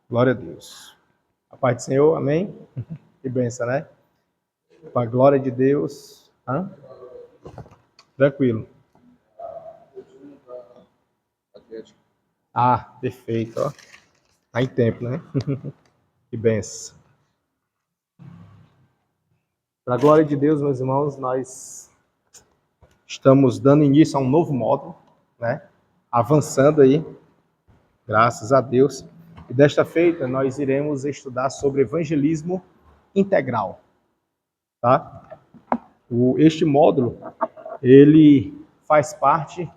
Glória a Deus. A paz do Senhor, amém? Que benção, né? Para a glória de Deus. Hã? Tranquilo. Ah, perfeito, ó. Tá em tempo, né? Que benção. Para a glória de Deus, meus irmãos, nós estamos dando início a um novo módulo, né? Avançando aí, graças a Deus. E desta feita, nós iremos estudar sobre evangelismo integral, tá? Este módulo, ele faz parte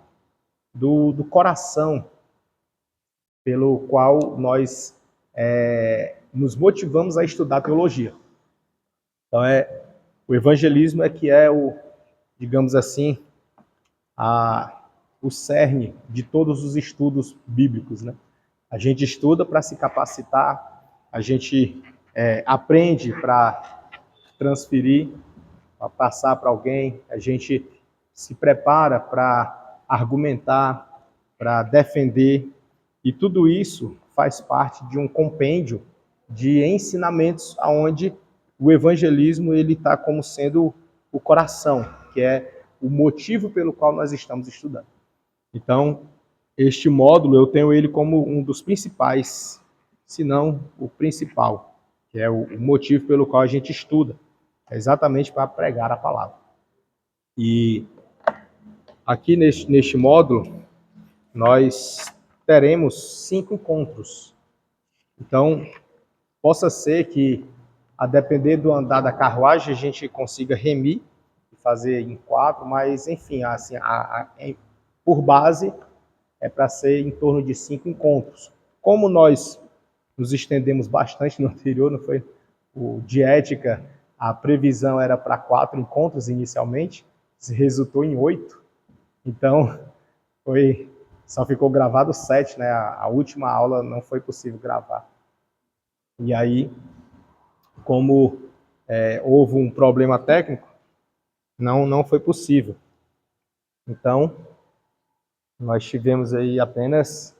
do coração pelo qual nós nos motivamos a estudar teologia. Então, o evangelismo é que é digamos assim, o cerne de todos os estudos bíblicos, né? A gente estuda para se capacitar, a gente aprende para transferir, para passar para alguém, a gente se prepara para argumentar, para defender, e tudo isso faz parte de um compêndio de ensinamentos aonde o evangelismo ele está como sendo o coração, que é o motivo pelo qual nós estamos estudando. Então, este módulo eu tenho ele como um dos principais, se não o principal, que é o motivo pelo qual a gente estuda, exatamente para pregar a palavra. E aqui neste módulo, nós teremos 5 encontros. Então, possa ser que, a depender do andar da carruagem, a gente consiga remir e fazer em 4, mas, enfim, assim, por base, é para ser em torno de 5 encontros. Como nós nos estendemos bastante no anterior, não foi? O de ética, a previsão era para 4 encontros inicialmente, se resultou em 8. Então, só ficou gravado 7, né? A última aula não foi possível gravar. E aí, como houve um problema técnico, não foi possível. Então, nós tivemos aí apenas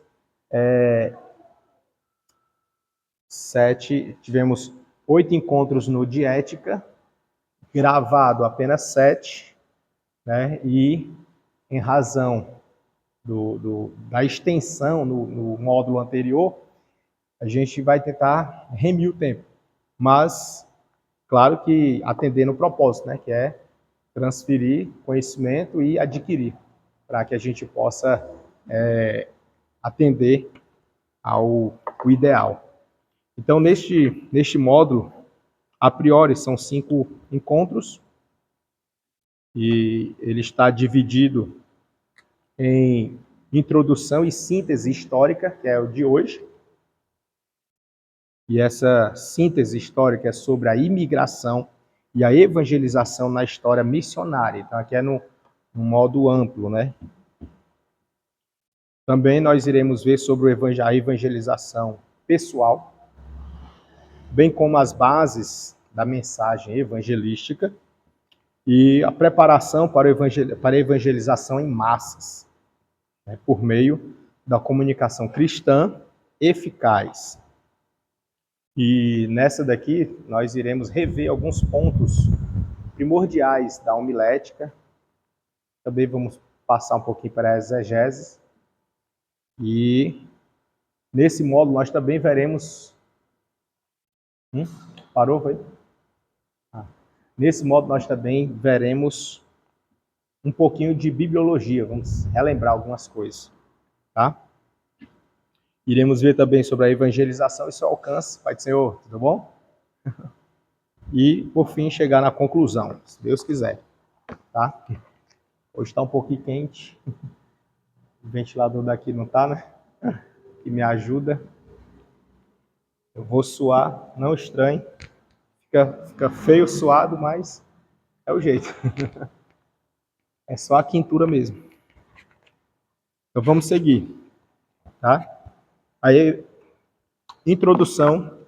7, tivemos 8 encontros no de ética, gravado apenas 7, né? E em razão da extensão no módulo anterior, a gente vai tentar remir o tempo. Mas, claro que atendendo o propósito, né? Que é transferir conhecimento e adquirir, para que a gente possa atender ao ideal. Então, neste módulo, a priori, são 5 encontros, e ele está dividido em introdução e síntese histórica, que é o de hoje. E essa síntese histórica é sobre a imigração e a evangelização na história missionária. Então, aqui é no modo amplo, né? Também nós iremos ver sobre a evangelização pessoal, bem como as bases da mensagem evangelística e a preparação para a evangelização em massas, né, por meio da comunicação cristã eficaz. E nessa daqui nós iremos rever alguns pontos primordiais da homilética. Também vamos passar um pouquinho para a exegese. E nesse módulo nós também veremos... Parou, foi? Nesse módulo nós também veremos um pouquinho de bibliologia. Vamos relembrar algumas coisas, tá? Iremos ver também sobre a evangelização e seu alcance. Pai do Senhor, tudo bom? E, por fim, chegar na conclusão, se Deus quiser, tá? Hoje está um pouquinho quente. O ventilador daqui não está, né? Que me ajuda. Eu vou suar, não estranho. Fica feio suado, mas é o jeito. É só a quintura mesmo. Então vamos seguir, tá? Aí, introdução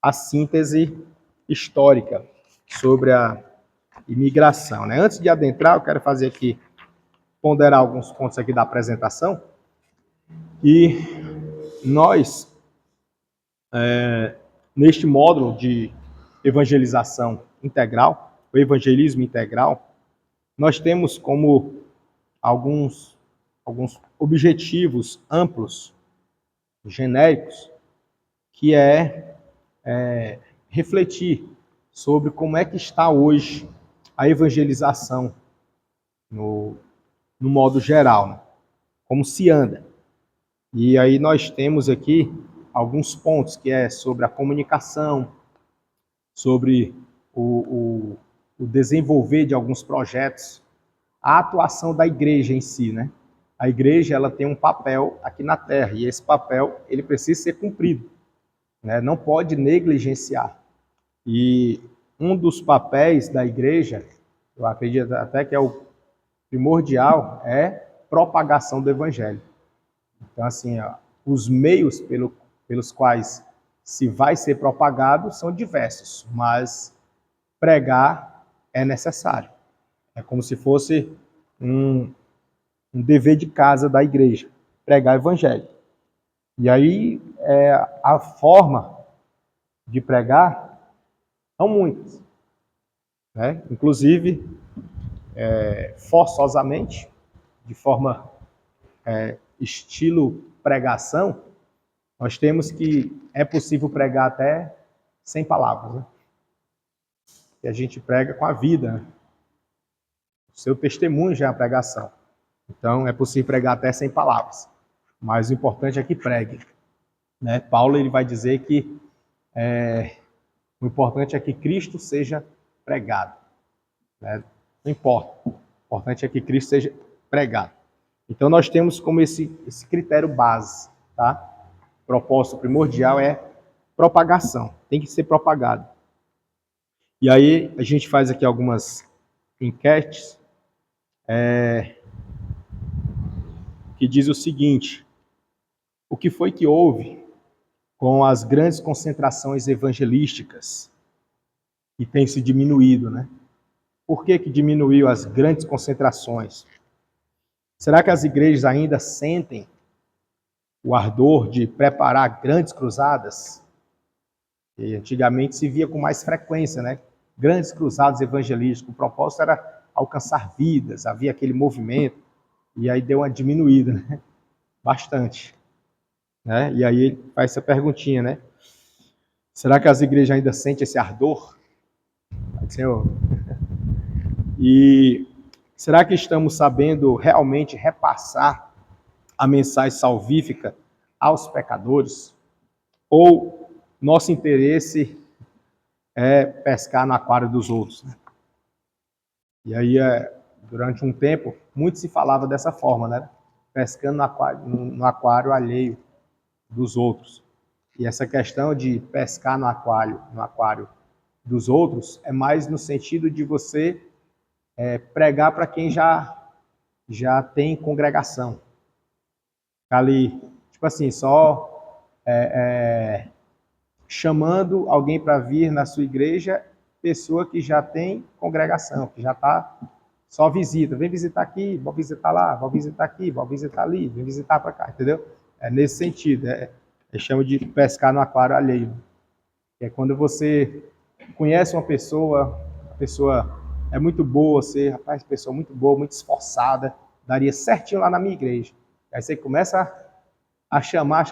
à síntese histórica sobre a imigração, né? Antes de adentrar, eu quero fazer aqui, ponderar alguns pontos aqui da apresentação. E nós Neste módulo de evangelização integral, o evangelismo integral, nós temos como alguns objetivos amplos, genéricos, que refletir sobre como é que está hoje a evangelização no modo geral, né? Como se anda. E aí nós temos aqui alguns pontos, que é sobre a comunicação, sobre o desenvolver de alguns projetos, a atuação da igreja em si, né? A igreja, ela tem um papel aqui na Terra, e esse papel, ele precisa ser cumprido, né? Não pode negligenciar. E um dos papéis da igreja, eu acredito até que é o primordial, é propagação do evangelho. Então, assim, os meios pelos quais se vai ser propagado são diversos, mas pregar é necessário. É como se fosse um dever de casa da igreja, pregar o evangelho. E aí, a forma de pregar são muitas, né? Inclusive, forçosamente, de forma estilo pregação, nós temos que é possível pregar até sem palavras, né? E a gente prega com a vida, né? O seu testemunho já é uma pregação. Então, é possível pregar até sem palavras. Mas o importante é que pregue, né? Paulo, ele vai dizer que o importante é que Cristo seja pregado, né? Não importa. O importante é que Cristo seja pregado. Então, nós temos como esse critério base, tá? O propósito primordial é propagação. Tem que ser propagado. E aí, a gente faz aqui algumas enquetes que diz o seguinte: o que foi que houve com as grandes concentrações evangelísticas que tem se diminuído, né? Por que diminuiu as grandes concentrações? Será que as igrejas ainda sentem o ardor de preparar grandes cruzadas? E antigamente se via com mais frequência, né? Grandes cruzadas evangelísticas. O propósito era alcançar vidas, havia aquele movimento, e aí deu uma diminuída, né? Bastante. Né? E aí ele faz essa perguntinha, né? Será que as igrejas ainda sentem esse ardor? Senhor. E será que estamos sabendo realmente repassar a mensagem salvífica aos pecadores? Ou nosso interesse é pescar no aquário dos outros? E aí, durante um tempo, muito se falava dessa forma, né? Pescando no aquário alheio dos outros. E essa questão de pescar no aquário dos outros é mais no sentido de você pregar para quem já tem congregação. Ali, tipo assim, só chamando alguém para vir na sua igreja, pessoa que já tem congregação, que já está só visita. Vem visitar aqui, vou visitar lá, vou visitar aqui, vou visitar ali, vem visitar para cá, entendeu? É nesse sentido. Chama de pescar no aquário alheio. É quando você conhece uma pessoa, a pessoa é muito boa, você, rapaz, pessoa muito boa, muito esforçada, daria certinho lá na minha igreja. Aí você começa a chamar,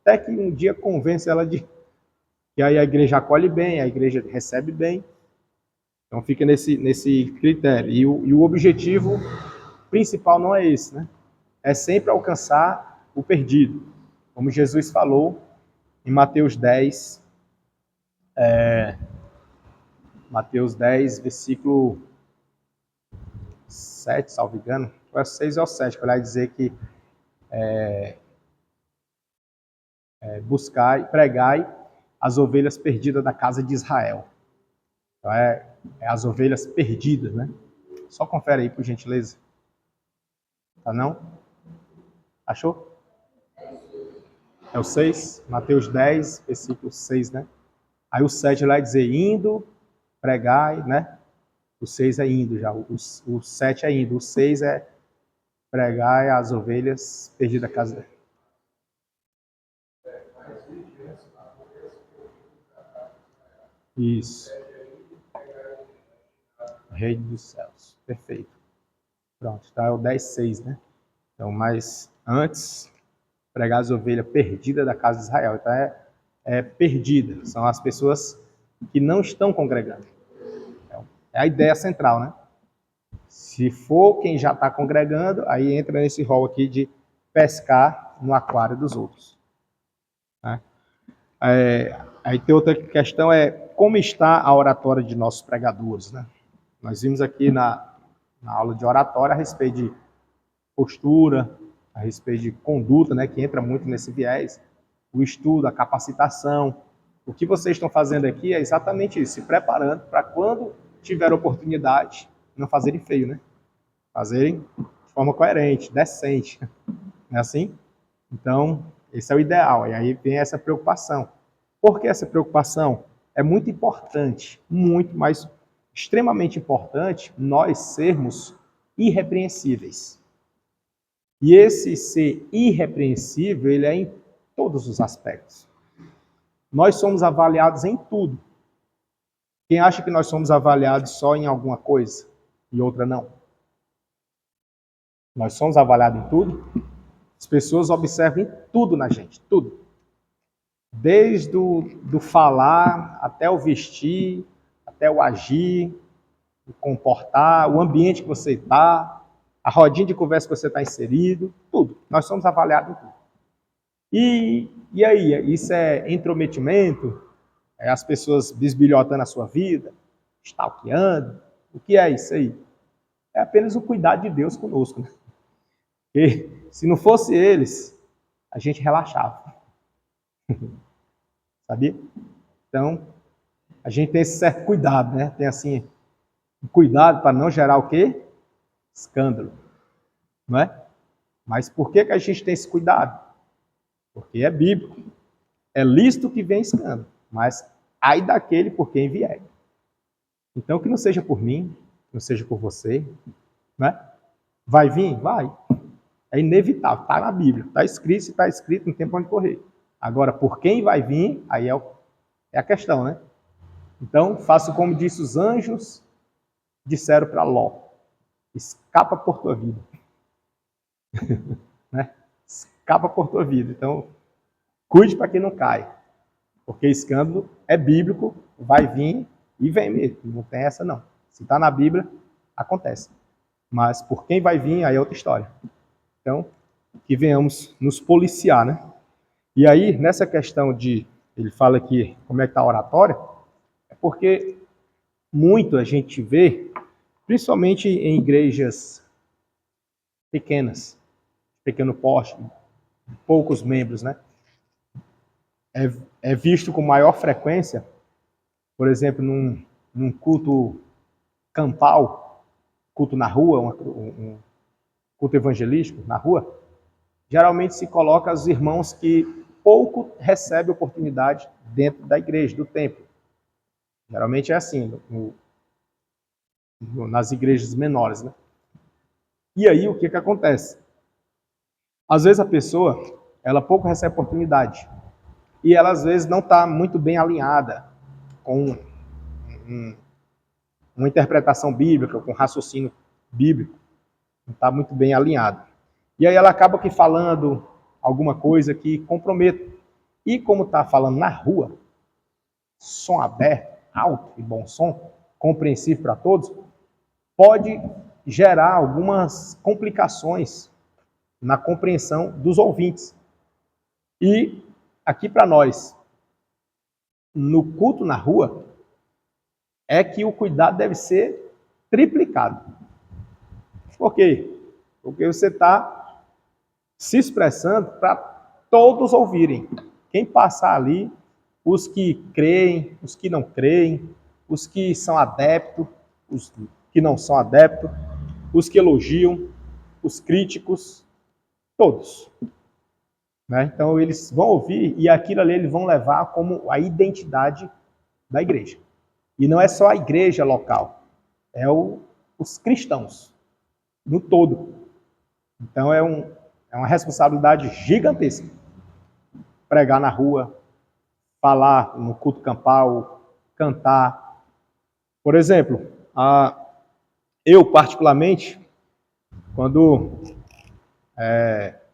até que um dia convence ela de que aí a igreja acolhe bem, a igreja recebe bem. Então fica nesse critério. E o objetivo principal não é esse, né? É sempre alcançar o perdido. Como Jesus falou em Mateus 10, versículo 7, salvo engano, ou é 6 ou 7, que vai dizer que buscai, pregai as ovelhas perdidas da casa de Israel. Então é as ovelhas perdidas, né? Só confere aí, por gentileza. Tá não? Achou? É o 6, Mateus 10, versículo 6, né? Aí o 7 vai dizer, indo, pregai, né? O 6 é indo já, o 7 é indo, o 6 é pregai as ovelhas perdidas da casa. Isso. Rei dos céus. Perfeito. Pronto, tá, é o 10:6, né? Então, mas antes, pregar as ovelhas perdidas da casa de Israel. Então, é perdida. São as pessoas que não estão congregando. Então, é a ideia central, né? Se for quem já está congregando, aí entra nesse rol aqui de pescar no aquário dos outros. Né? Aí tem outra questão, como está a oratória de nossos pregadores, né? Nós vimos aqui na aula de oratória a respeito de postura, a respeito de conduta, né, que entra muito nesse viés, o estudo, a capacitação. O que vocês estão fazendo aqui é exatamente isso, se preparando para quando tiver oportunidade, não fazerem feio, né? Fazerem de forma coerente, decente. Não é assim? Então, esse é o ideal. E aí vem essa preocupação. Por que essa preocupação? É muito importante, muito, mas extremamente importante, nós sermos irrepreensíveis. E esse ser irrepreensível, ele é em todos os aspectos. Nós somos avaliados em tudo. Quem acha que nós somos avaliados só em alguma coisa e outra não? Nós somos avaliados em tudo. As pessoas observam tudo na gente, tudo. Desde do falar, até o vestir, até o agir, o comportar, o ambiente que você está, a rodinha de conversa que você está inserido, tudo. Nós somos avaliados em tudo. E aí, isso é intrometimento? É as pessoas bisbilhotando a sua vida? Stalkeando? O que é isso aí? É apenas o cuidado de Deus conosco, né? E se não fosse eles, a gente relaxava. Sabia? Então, a gente tem esse certo cuidado, né? Tem assim, um cuidado para não gerar o quê? Escândalo. Não é? Mas por que a gente tem esse cuidado? Porque é bíblico. É lícito que venha escândalo, mas ai daquele por quem vier. Então, que não seja por mim, que não seja por você, né? Vai vir? Vai. É inevitável, está na Bíblia, está escrito, se está escrito, não tem para onde correr. Agora, por quem vai vir, aí é a questão, né? Então, faça como disse os anjos, disseram para Ló, escapa por tua vida. Né? Escapa por tua vida. Então, cuide para que não caia. Porque escândalo é bíblico, vai vir e vem mesmo. Não tem essa não. Se está na Bíblia, acontece. Mas por quem vai vir, aí é outra história. Então, que venhamos nos policiar, né? E aí, nessa questão de, ele fala aqui como é que está a oratória, é porque muito a gente vê, principalmente em igrejas pequenas, pequeno porte, poucos membros, né? É visto com maior frequência, por exemplo, num culto campal, culto na rua, um culto evangelístico na rua, geralmente se coloca os irmãos que pouco recebem oportunidade dentro da igreja, do templo. Geralmente é assim, nas igrejas menores, né? E aí, o que acontece? Às vezes a pessoa, ela pouco recebe oportunidade. E ela, às vezes, não está muito bem alinhada com uma interpretação bíblica, com um raciocínio bíblico. Não está muito bem alinhada. E aí ela acaba que falando alguma coisa que compromete. E como está falando na rua, som aberto, alto e bom som, compreensível para todos, pode gerar algumas complicações na compreensão dos ouvintes. E aqui para nós, no culto na rua, é que o cuidado deve ser triplicado. Por quê? Porque você está se expressando para todos ouvirem. Quem passar ali, os que creem, os que não creem, os que são adeptos, os que não são adeptos, os que elogiam, os críticos, todos. Né? Então eles vão ouvir e aquilo ali eles vão levar como a identidade da igreja. E não é só a igreja local, é os cristãos, no todo. Então é uma responsabilidade gigantesca. Pregar na rua, falar no culto campal, cantar. Por exemplo, eu particularmente, quando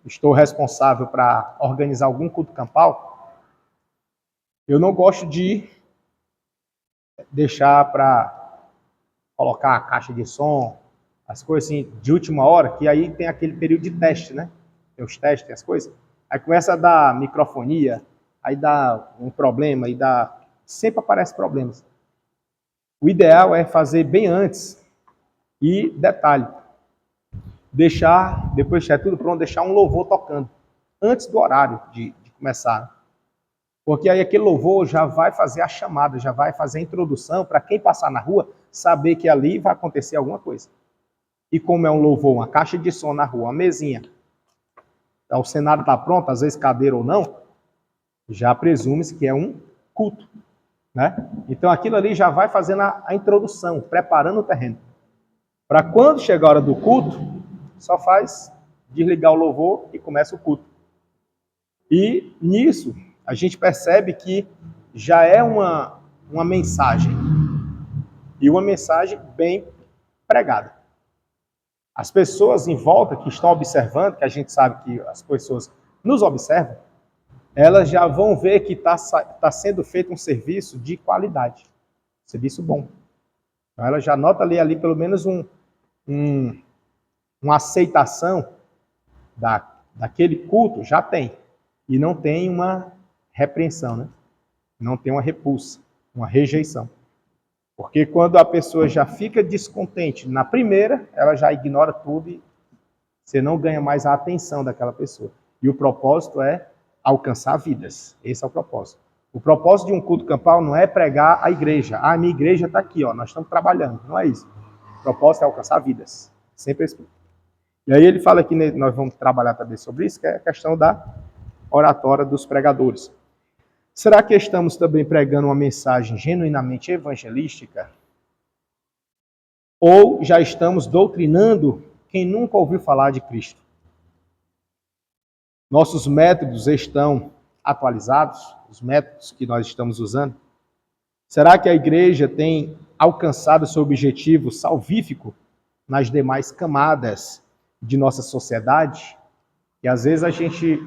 estou responsável para organizar algum culto campal, eu não gosto de deixar para colocar a caixa de som, as coisas assim, de última hora, que aí tem aquele período de teste, né? Tem os testes, tem as coisas. Aí começa a dar microfonia, aí dá um problema, aí dá... Sempre aparecem problemas. O ideal é fazer bem antes. E, detalhe, deixar, depois que estiver tudo pronto, deixar um louvor tocando, antes do horário de começar. Porque aí aquele louvor já vai fazer a chamada, já vai fazer a introdução para quem passar na rua saber que ali vai acontecer alguma coisa. E como é um louvor, uma caixa de som na rua, uma mesinha, o cenário está pronto, às vezes cadeira ou não, já presume-se que é um culto, né? Então aquilo ali já vai fazendo a introdução, preparando o terreno. Para quando chegar a hora do culto, só faz desligar o louvor e começa o culto. E nisso a gente percebe que já é uma mensagem. E uma mensagem bem pregada. As pessoas em volta que estão observando, que a gente sabe que as pessoas nos observam, elas já vão ver que está sendo feito um serviço de qualidade. Serviço bom. Então ela já nota ali pelo menos uma aceitação daquele culto, já tem. E não tem uma repreensão, né? Não tem uma repulsa, uma rejeição. Porque quando a pessoa já fica descontente na primeira, ela já ignora tudo e você não ganha mais a atenção daquela pessoa. E o propósito é alcançar vidas. Esse é o propósito. O propósito de um culto campal não é pregar a igreja. Ah, a minha igreja está aqui, ó, nós estamos trabalhando. Não é isso. O propósito é alcançar vidas. Sempre assim. E aí ele fala que nós vamos trabalhar também sobre isso, que é a questão da oratória dos pregadores. Será que estamos também pregando uma mensagem genuinamente evangelística? Ou já estamos doutrinando quem nunca ouviu falar de Cristo? Nossos métodos estão atualizados? Os métodos que nós estamos usando? Será que a igreja tem alcançado seu objetivo salvífico nas demais camadas de nossa sociedade? E às vezes a gente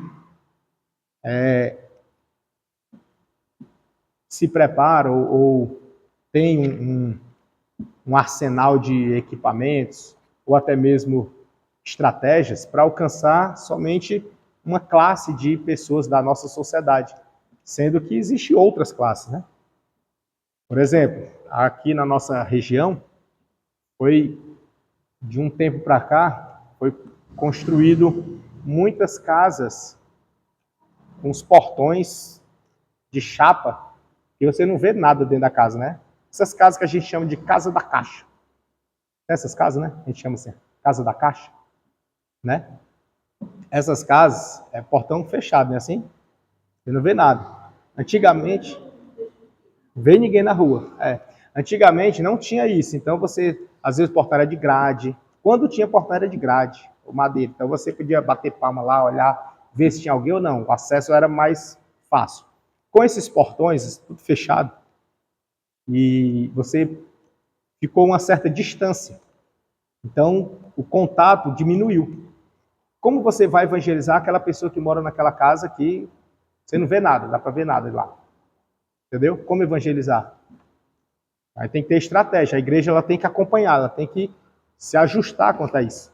se prepara ou tem um arsenal de equipamentos ou até mesmo estratégias para alcançar somente uma classe de pessoas da nossa sociedade, sendo que existem outras classes, né? Por exemplo, aqui na nossa região, foi de um tempo para cá, foi construído muitas casas com os portões de chapa, que você não vê nada dentro da casa, né? Essas casas que a gente chama de casa da caixa. Essas casas, né? A gente chama assim, casa da caixa, né? Essas casas é portão fechado, não é assim? Você não vê nada. Antigamente, vê ninguém na rua. Antigamente não tinha isso, então você, às vezes o portão era de grade. Quando tinha portão era de grade, ou madeira. Então você podia bater palma lá, olhar, ver se tinha alguém ou não. O acesso era mais fácil. Com esses portões, tudo fechado, e você ficou uma certa distância. Então, o contato diminuiu. Como você vai evangelizar aquela pessoa que mora naquela casa que você não vê nada, dá para ver nada lá? Entendeu? Como evangelizar? Aí tem que ter estratégia. A igreja ela tem que acompanhar, ela tem que se ajustar quanto a isso.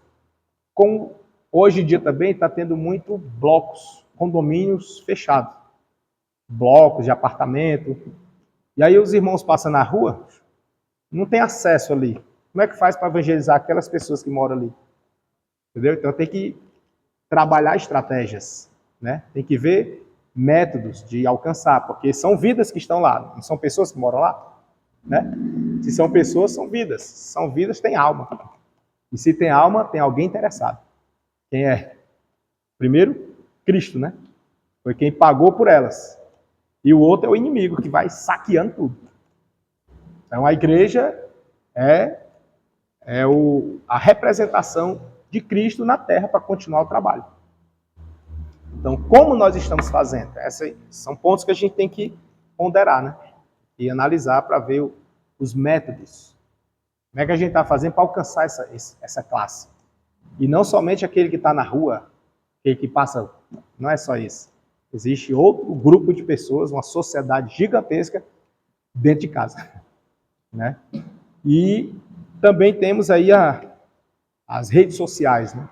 Como hoje em dia também está tendo muito blocos, condomínios fechados. Blocos de apartamento. E aí os irmãos passam na rua, não tem acesso ali. Como é que faz para evangelizar aquelas pessoas que moram ali? Entendeu? Então tem que trabalhar estratégias, né? Tem que ver métodos de alcançar, porque são vidas que estão lá, não são pessoas que moram lá, né? Se são pessoas, são vidas. Se são vidas, tem alma. E se tem alma, tem alguém interessado. Quem é? Primeiro, Cristo, né? Foi quem pagou por elas. E o outro é o inimigo, que vai saqueando tudo. Então a igreja é a representação de Cristo na terra para continuar o trabalho. Então, como nós estamos fazendo? Esses são pontos que a gente tem que ponderar, né? E analisar para ver os métodos. Como é que a gente está fazendo para alcançar essa classe? E não somente aquele que está na rua, aquele que passa, não é só isso. Existe outro grupo de pessoas, uma sociedade gigantesca dentro de casa, né? E também temos aí as redes sociais, né?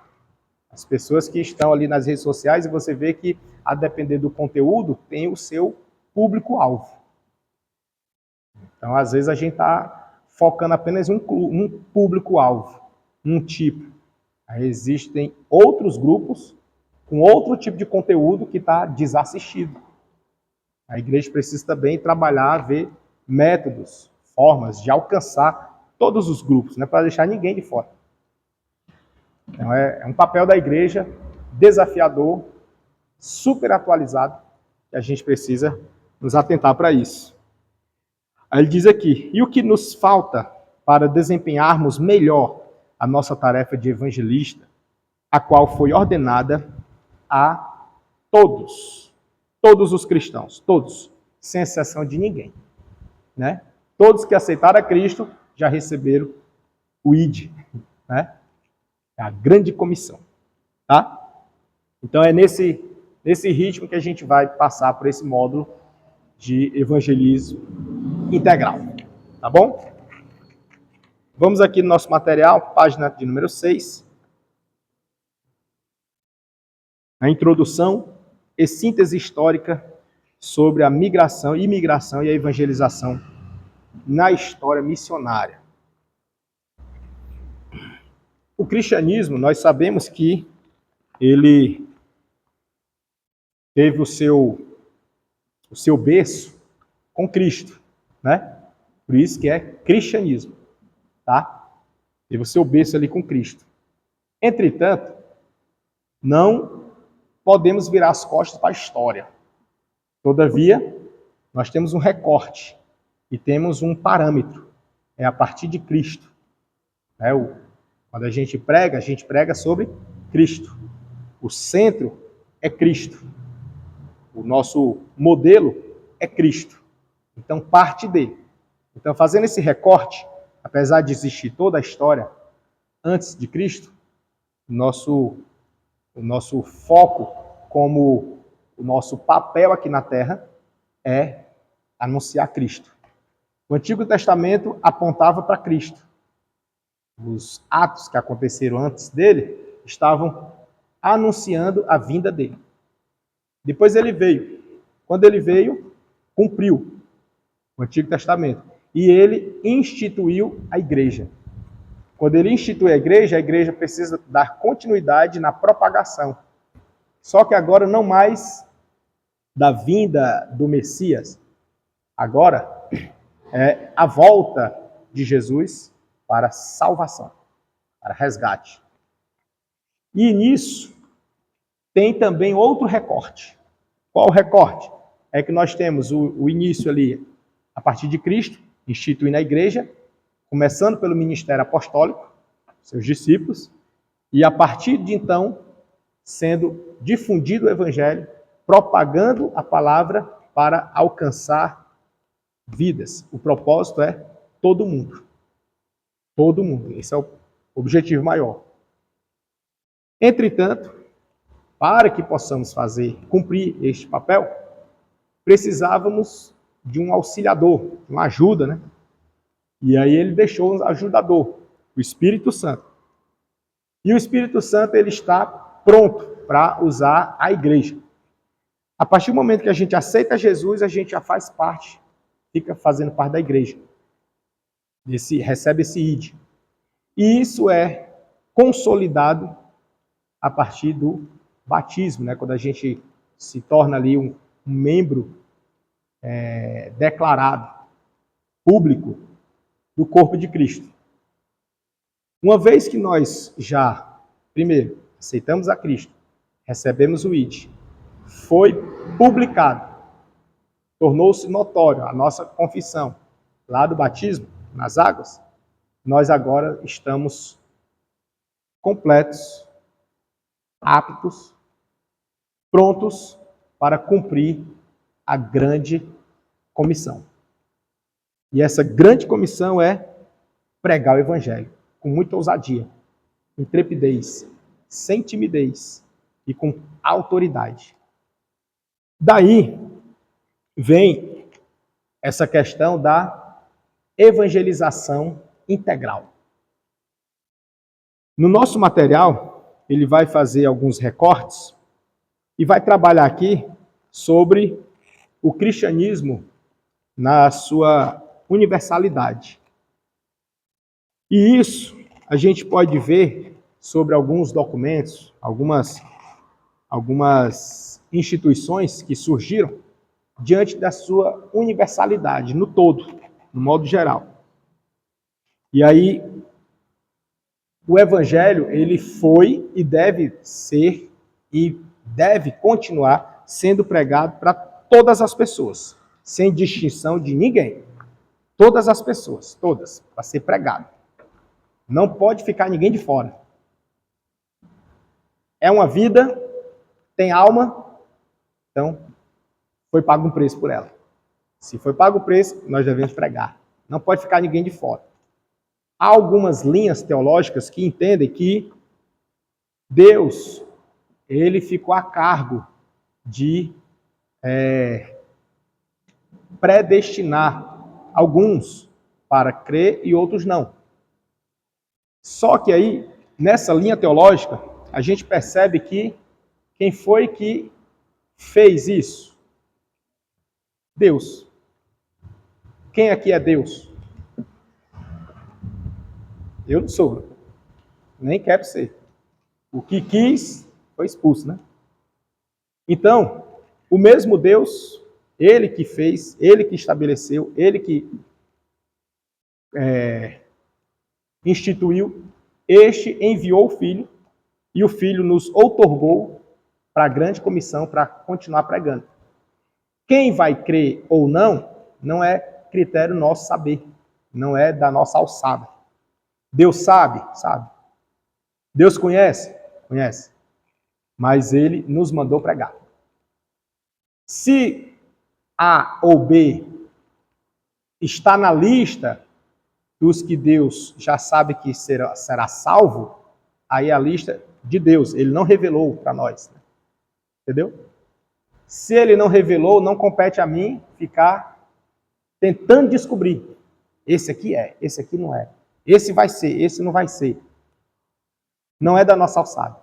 As pessoas que estão ali nas redes sociais, e você vê que, a depender do conteúdo, tem o seu público-alvo. Então, às vezes, a gente está focando apenas em um público-alvo, um tipo. Aí existem outros grupos com outro tipo de conteúdo que está desassistido. A igreja precisa também trabalhar, ver métodos, formas de alcançar todos os grupos, não é para deixar ninguém de fora. Então é um papel da igreja desafiador, super atualizado, e a gente precisa nos atentar para isso. Aí ele diz aqui, e o que nos falta para desempenharmos melhor a nossa tarefa de evangelista, a qual foi ordenada a todos os cristãos, todos, sem exceção de ninguém, né? Todos que aceitaram a Cristo já receberam o ID, né? É a grande comissão, tá? Então é nesse ritmo que a gente vai passar por esse módulo de evangelismo integral, tá bom? Vamos aqui no nosso material, página de número 6. A introdução e síntese histórica sobre a migração, imigração e a evangelização na história missionária. O cristianismo, nós sabemos que ele teve o seu berço com Cristo, né? Por isso que é cristianismo, tá? Teve o seu berço ali com Cristo. Entretanto, não podemos virar as costas para a história. Todavia, nós temos um recorte e temos um parâmetro. É a partir de Cristo. Quando a gente prega sobre Cristo. O centro é Cristo. O nosso modelo é Cristo. Então, parte dele. Então, fazendo esse recorte, apesar de existir toda a história antes de Cristo, o nosso foco, como o nosso papel aqui na Terra, é anunciar Cristo. O Antigo Testamento apontava para Cristo. Os atos que aconteceram antes dele estavam anunciando a vinda dele. Depois ele veio. Quando ele veio, cumpriu o Antigo Testamento. E ele instituiu a igreja. Quando ele institui a igreja precisa dar continuidade na propagação. Só que agora não mais da vinda do Messias. Agora é a volta de Jesus para salvação, para resgate. E nisso tem também outro recorte. Qual o recorte? É que nós temos o início ali, a partir de Cristo, instituindo a igreja, começando pelo ministério apostólico, seus discípulos, e a partir de então, sendo difundido o evangelho, propagando a palavra para alcançar vidas. O propósito é todo mundo. Todo mundo. Esse é o objetivo maior. Entretanto, para que possamos cumprir este papel, precisávamos de um auxiliador, de uma ajuda, né? E aí ele deixou um ajudador, o Espírito Santo. E o Espírito Santo, ele está pronto para usar a igreja. A partir do momento que a gente aceita Jesus, a gente já faz parte, fica fazendo parte da igreja. Recebe esse ID. E isso é consolidado a partir do batismo, né? Quando a gente se torna ali um membro declarado, público, do corpo de Cristo. Uma vez que nós já, primeiro, aceitamos a Cristo, recebemos o ID, foi publicado, tornou-se notório a nossa confissão lá do batismo, nas águas, nós agora estamos completos, aptos, prontos para cumprir a grande comissão. E essa grande comissão é pregar o evangelho com muita ousadia, intrepidez, sem timidez e com autoridade. Daí vem essa questão da evangelização integral. No nosso material, ele vai fazer alguns recortes e vai trabalhar aqui sobre o cristianismo na sua universalidade. E isso a gente pode ver sobre alguns documentos, algumas instituições que surgiram diante da sua universalidade, no todo, no modo geral. E aí, o evangelho, ele foi e deve ser e deve continuar sendo pregado para todas as pessoas, sem distinção de ninguém. Todas as pessoas, todas, para ser pregado. Não pode ficar ninguém de fora. É uma vida, tem alma, então foi pago um preço por ela. Se foi pago o preço, nós devemos pregar. Não pode ficar ninguém de fora. Há algumas linhas teológicas que entendem que Deus, ele ficou a cargo de predestinar alguns para crer e outros não. Só que aí, nessa linha teológica, a gente percebe que quem foi que fez isso? Deus. Quem aqui é Deus? Eu não sou. Nem quero ser. O que quis foi expulso, né? Então, o mesmo Deus, ele que fez, ele que estabeleceu, ele que instituiu, este enviou o Filho, e o Filho nos outorgou para a grande comissão, para continuar pregando. Quem vai crer ou não, não é critério nosso saber, não é da nossa alçada. Deus sabe? Sabe. Deus conhece? Conhece. Mas ele nos mandou pregar. Se A ou B está na lista dos que Deus já sabe que será salvo, aí é a lista de Deus. Ele não revelou para nós. Né? Entendeu? Se ele não revelou, não compete a mim ficar tentando descobrir. Esse aqui é, esse aqui não é. Esse vai ser, esse não vai ser. Não é da nossa alçada.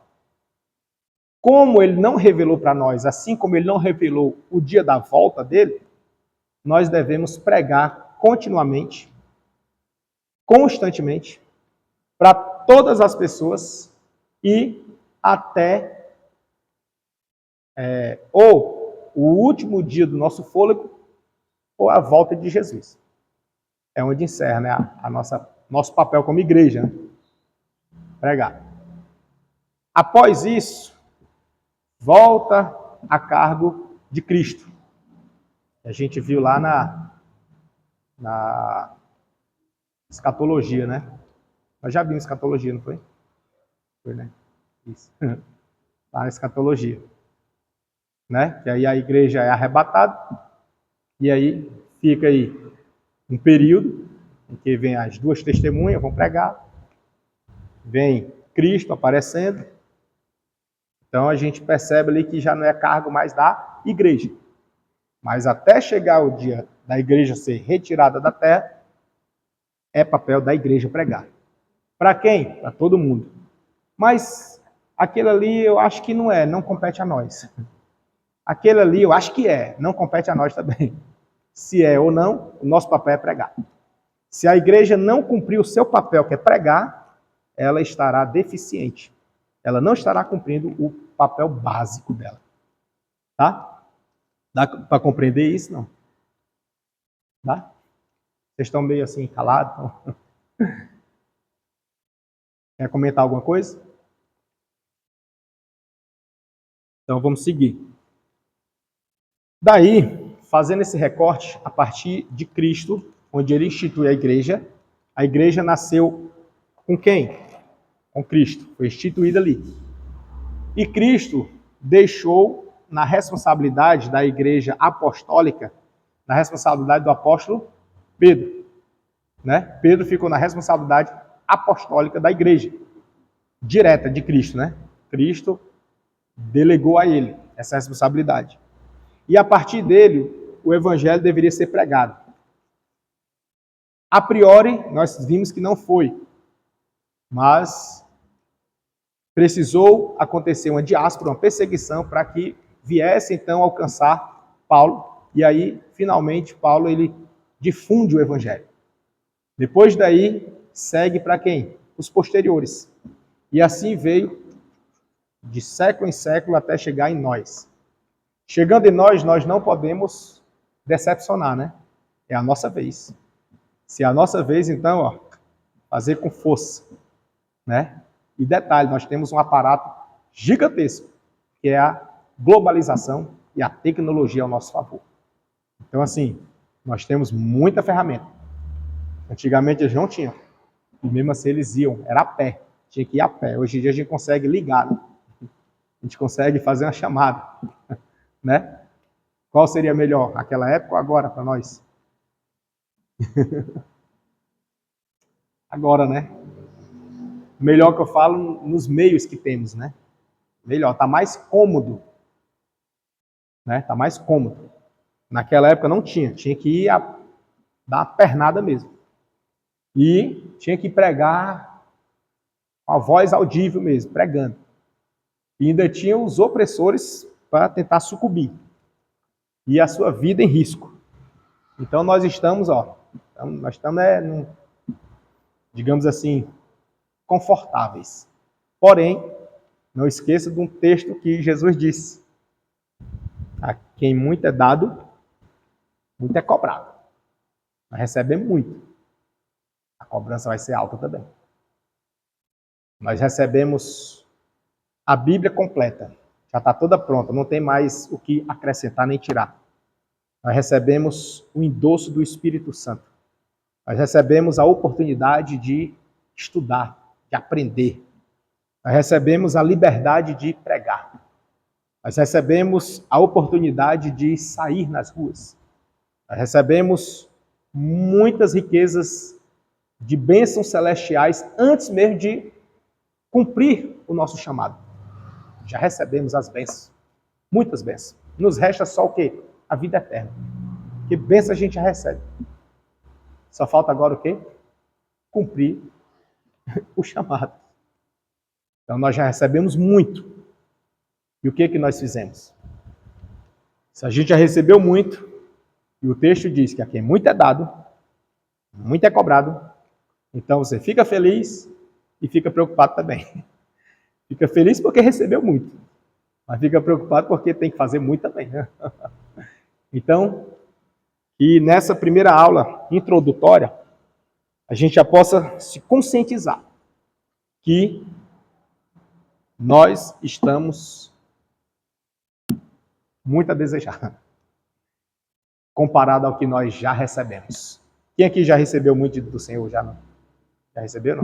Como ele não revelou para nós, assim como ele não revelou o dia da volta dele, nós devemos pregar continuamente, constantemente, para todas as pessoas e até ou o último dia do nosso fôlego ou a volta de Jesus. É onde encerra, né, nosso papel como igreja, né? Pregar. Após isso, volta a cargo de Cristo. A gente viu lá na escatologia, né? Nós já vimos escatologia, não foi? Foi, né? Isso. Lá na escatologia. Né? Que aí a igreja é arrebatada, e aí fica aí um período em que vem as duas testemunhas, vão pregar, vem Cristo aparecendo. Então a gente percebe ali que já não é cargo mais da igreja. Mas até chegar o dia da igreja ser retirada da terra, é papel da igreja pregar. Para quem? Para todo mundo. Mas aquele ali eu acho que não compete a nós. Aquele ali eu acho que não compete a nós também. Se é ou não, o nosso papel é pregar. Se a igreja não cumprir o seu papel, que é pregar, ela estará deficiente. Ela não estará cumprindo o papel básico dela. Tá? Dá para compreender isso? Não? Dá? Vocês estão meio assim, calados? Quer comentar alguma coisa? Então vamos seguir. Daí, fazendo esse recorte a partir de Cristo, onde ele institui a igreja nasceu com quem? Com Cristo, foi instituída ali. E Cristo deixou na responsabilidade da igreja apostólica na responsabilidade do apóstolo Pedro. Né? Pedro ficou na responsabilidade apostólica da igreja, direta de Cristo. Né? Cristo delegou a ele essa responsabilidade. E a partir dele, o evangelho deveria ser pregado. A priori, nós vimos que não foi, mas precisou acontecer uma diáspora, uma perseguição, para que viesse então alcançar Paulo, e aí, finalmente, Paulo ele difunde o evangelho. Depois daí, segue para quem? Os posteriores. E assim veio de século em século até chegar em nós. Chegando em nós, nós não podemos decepcionar, né? É a nossa vez. Se é a nossa vez, então, ó, fazer com força, né? E detalhe, nós temos um aparato gigantesco, que é a globalização e a tecnologia ao nosso favor. Então, assim, nós temos muita ferramenta. Antigamente eles não tinham. E mesmo assim eles iam, era a pé. Tinha que ir a pé. Hoje em dia a gente consegue ligar, né? A gente consegue fazer uma chamada, né? Qual seria melhor, aquela época ou agora para nós? Agora, né? Melhor que eu falo nos meios que temos, né? Melhor, tá mais cômodo, né? Tá mais cômodo. Naquela época não tinha, tinha que ir dar uma pernada mesmo. E tinha que pregar com a voz audível mesmo, pregando. E ainda tinha os opressores para tentar sucumbir. E a sua vida em risco. Então nós estamos, digamos assim, confortáveis. Porém, não esqueça de um texto que Jesus disse: a quem muito é dado, muito é cobrado. Nós recebemos muito. A cobrança vai ser alta também. Nós recebemos a Bíblia completa. Já está toda pronta, não tem mais o que acrescentar nem tirar. Nós recebemos o endosso do Espírito Santo. Nós recebemos a oportunidade de estudar, de aprender. Nós recebemos a liberdade de pregar. Nós recebemos a oportunidade de sair nas ruas. Nós recebemos muitas riquezas de bênçãos celestiais antes mesmo de cumprir o nosso chamado. Já recebemos as bênçãos, muitas bênçãos. Nos resta só o quê? A vida eterna. Que bênção a gente já recebe. Só falta agora o quê? Cumprir o chamado. Então nós já recebemos muito. E o que nós fizemos? Se a gente já recebeu muito, e o texto diz que a quem muito é dado, muito é cobrado, então você fica feliz e fica preocupado também. Fica feliz porque recebeu muito, mas fica preocupado porque tem que fazer muito também. Né? Então, e nessa primeira aula introdutória, a gente já possa se conscientizar que nós estamos muito a desejar, comparado ao que nós já recebemos. Quem aqui já recebeu muito do Senhor? Já não? Já recebeu,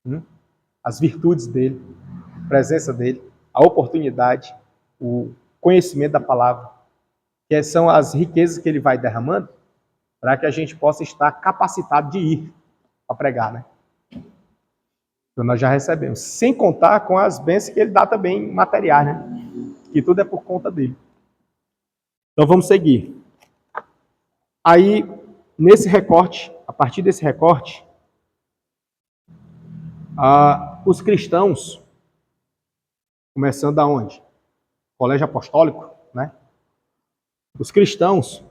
não? As virtudes dele, a presença dele, a oportunidade, o conhecimento da palavra, que são as riquezas que ele vai derramando, para que a gente possa estar capacitado de ir a pregar, né? Então nós já recebemos, sem contar com as bênçãos que ele dá também materiais, né? Que tudo é por conta dele. Então vamos seguir. Aí, nesse recorte, a partir desse recorte, os cristãos, começando aonde? Colégio Apostólico, né? Os cristãos,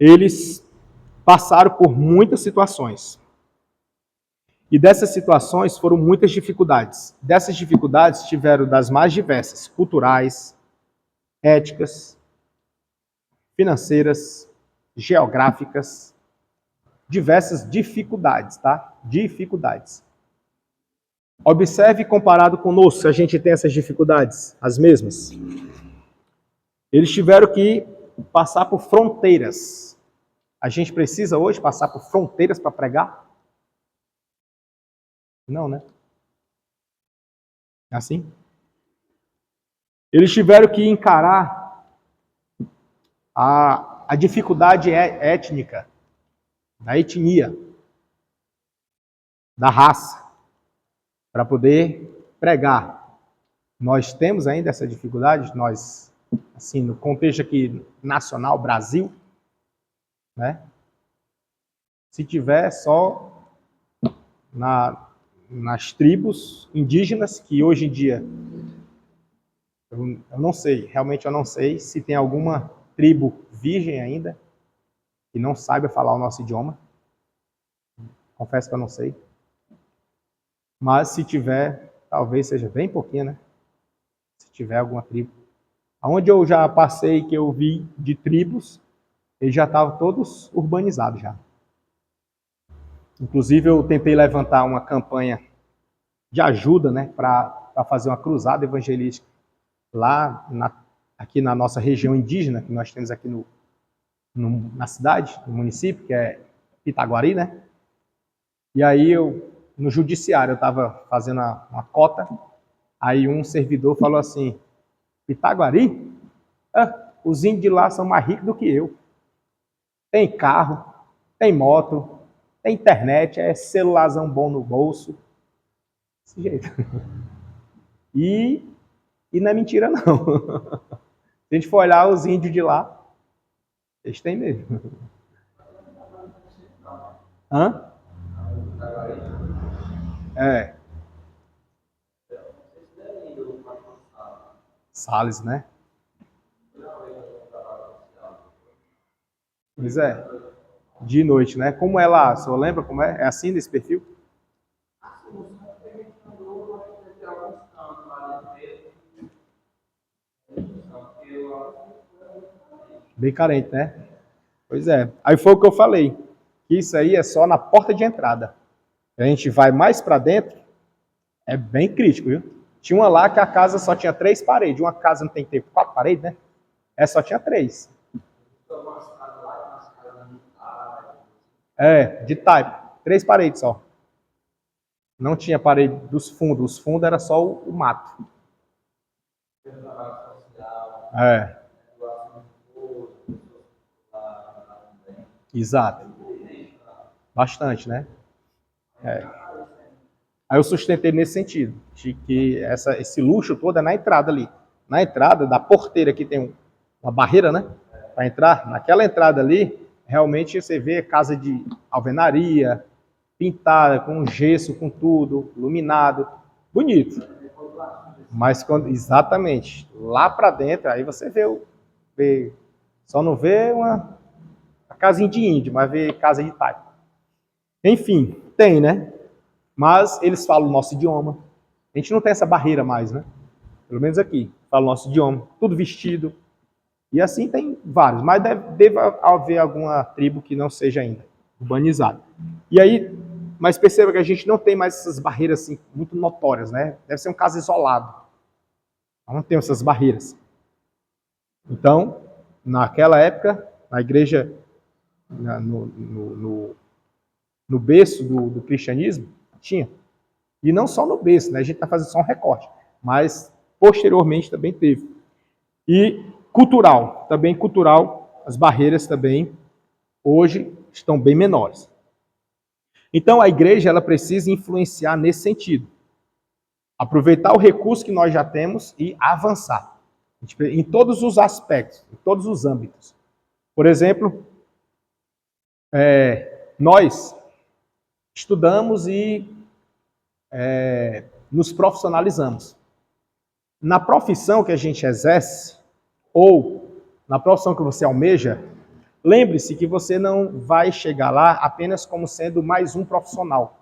eles passaram por muitas situações. E dessas situações foram muitas dificuldades. Dessas dificuldades tiveram das mais diversas, culturais, éticas, financeiras, geográficas, diversas dificuldades, tá? Dificuldades. Observe comparado conosco, se a gente tem essas dificuldades, as mesmas. Eles tiveram que passar por fronteiras. A gente precisa hoje passar por fronteiras para pregar? Não, né? É assim? Eles tiveram que encarar a dificuldade é étnica, da etnia, da raça, para poder pregar. Nós temos ainda essa dificuldade, nós, assim, no contexto aqui nacional, Brasil, né? Se tiver só nas tribos indígenas, que hoje em dia, eu não sei, realmente eu não sei se tem alguma tribo virgem ainda, que não saiba falar o nosso idioma. Confesso que eu não sei. Mas se tiver, talvez seja bem pouquinho, né? Se tiver alguma tribo. Aonde eu já passei, que eu vi de tribos, eles já estavam todos urbanizados já. Inclusive eu tentei levantar uma campanha de ajuda, né, para fazer uma cruzada evangelística lá aqui na nossa região indígena, que nós temos aqui na cidade, no município, que é Pitaguari, né? E aí no judiciário, eu estava fazendo uma cota, aí um servidor falou assim, Pitaguari? Os índios de lá são mais ricos do que eu. Tem carro, tem moto, tem internet, é celularzão bom no bolso. Desse jeito. E não é mentira, não. Se a gente for olhar os índios de lá, eles têm mesmo. Hã? É. Salles, né? Pois é. De noite, né? Como é lá? O senhor lembra como é? É assim nesse perfil? Bem carente, né? Pois é. Aí foi o que eu falei. Que isso aí é só na porta de entrada. A gente vai mais para dentro, é bem crítico, viu? Tinha uma lá que a casa só tinha 3 paredes. Uma casa não tem que ter 4 paredes, né? Essa só tinha 3. É, de type. 3 paredes só. Não tinha parede dos fundos. Os fundos era só o mato. É. Exato. Bastante, né? É. Aí eu sustentei nesse sentido, de que esse luxo todo é na entrada ali. Na entrada da porteira, que tem uma barreira, né? Para entrar. Naquela entrada ali, realmente você vê casa de alvenaria, pintada, com gesso, com tudo, iluminado. Bonito. Mas quando, exatamente, lá para dentro, aí você vê, só não vê uma casinha de índio, mas vê casa de taipa. Enfim, tem, né? Mas eles falam o nosso idioma. A gente não tem essa barreira mais, né? Pelo menos aqui, fala o nosso idioma, tudo vestido. E assim tem vários, mas deve haver alguma tribo que não seja ainda urbanizada. E aí, mas perceba que a gente não tem mais essas barreiras assim muito notórias, né? Deve ser um caso isolado. Não tem essas barreiras. Então, naquela época, na igreja, no berço do cristianismo, tinha. E não só no berço, né? A gente está fazendo só um recorte, mas posteriormente também teve. E cultural, também cultural, as barreiras também hoje estão bem menores. Então a igreja ela precisa influenciar nesse sentido. Aproveitar o recurso que nós já temos e avançar. Em todos os aspectos, em todos os âmbitos. Por exemplo, nós estudamos e nos profissionalizamos. Na profissão que a gente exerce, ou na profissão que você almeja, lembre-se que você não vai chegar lá apenas como sendo mais um profissional.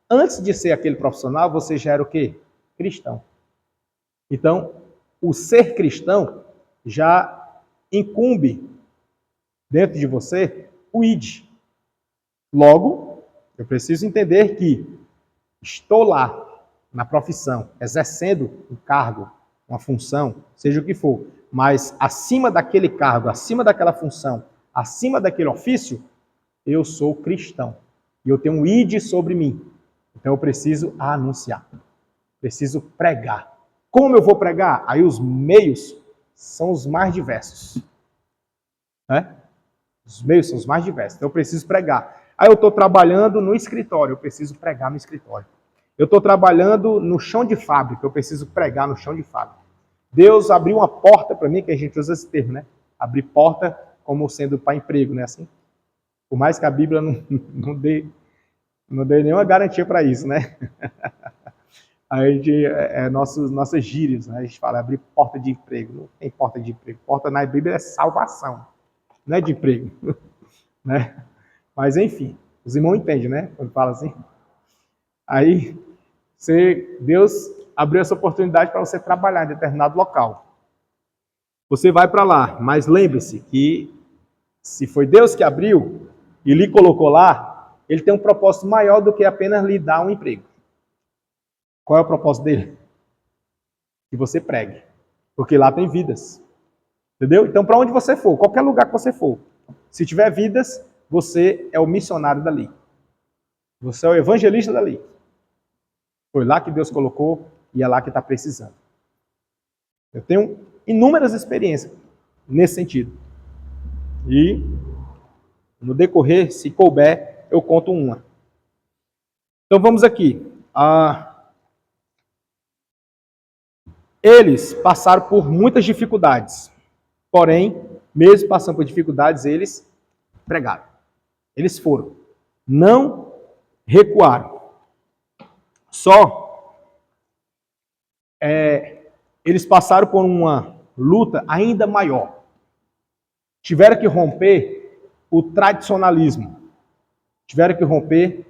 Antes de ser aquele profissional, você já era o quê? Cristão. Então, o ser cristão já incumbe dentro de você o id. Logo, eu preciso entender que estou lá na profissão, exercendo um cargo, uma função, seja o que for, mas acima daquele cargo, acima daquela função, acima daquele ofício, eu sou cristão. E eu tenho um id sobre mim. Então eu preciso anunciar. Preciso pregar. Como eu vou pregar? Aí os meios são os mais diversos. né? Os meios são os mais diversos. Então eu preciso pregar. Aí eu estou trabalhando no escritório, eu preciso pregar no escritório. Eu estou trabalhando no chão de fábrica, eu preciso pregar no chão de fábrica. Deus abriu uma porta para mim, que a gente usa esse termo, né? Abrir porta como sendo para emprego, né? Assim, por mais que a Bíblia não dê nenhuma garantia para isso, né? A gente, nossas gírias, né? A gente fala abrir porta de emprego. Não tem porta de emprego. Porta na Bíblia é salvação, não é de emprego, né? Mas enfim, os irmãos entendem, né? Quando fala assim. Aí, Deus abriu essa oportunidade para você trabalhar em determinado local. Você vai para lá, mas lembre-se que se foi Deus que abriu e lhe colocou lá, ele tem um propósito maior do que apenas lhe dar um emprego. Qual é o propósito dele? Que você pregue. Porque lá tem vidas. Entendeu? Então, para onde você for, qualquer lugar que você for, se tiver vidas, você é o missionário dali. Você é o evangelista dali. Foi lá que Deus colocou e é lá que está precisando. Eu tenho inúmeras experiências nesse sentido. E, no decorrer, se couber, eu conto uma. Então, vamos aqui. Eles passaram por muitas dificuldades. Porém, mesmo passando por dificuldades, eles pregaram. Eles foram. Não recuaram. Só eles passaram por uma luta ainda maior. Tiveram que romper o tradicionalismo. Tiveram que romper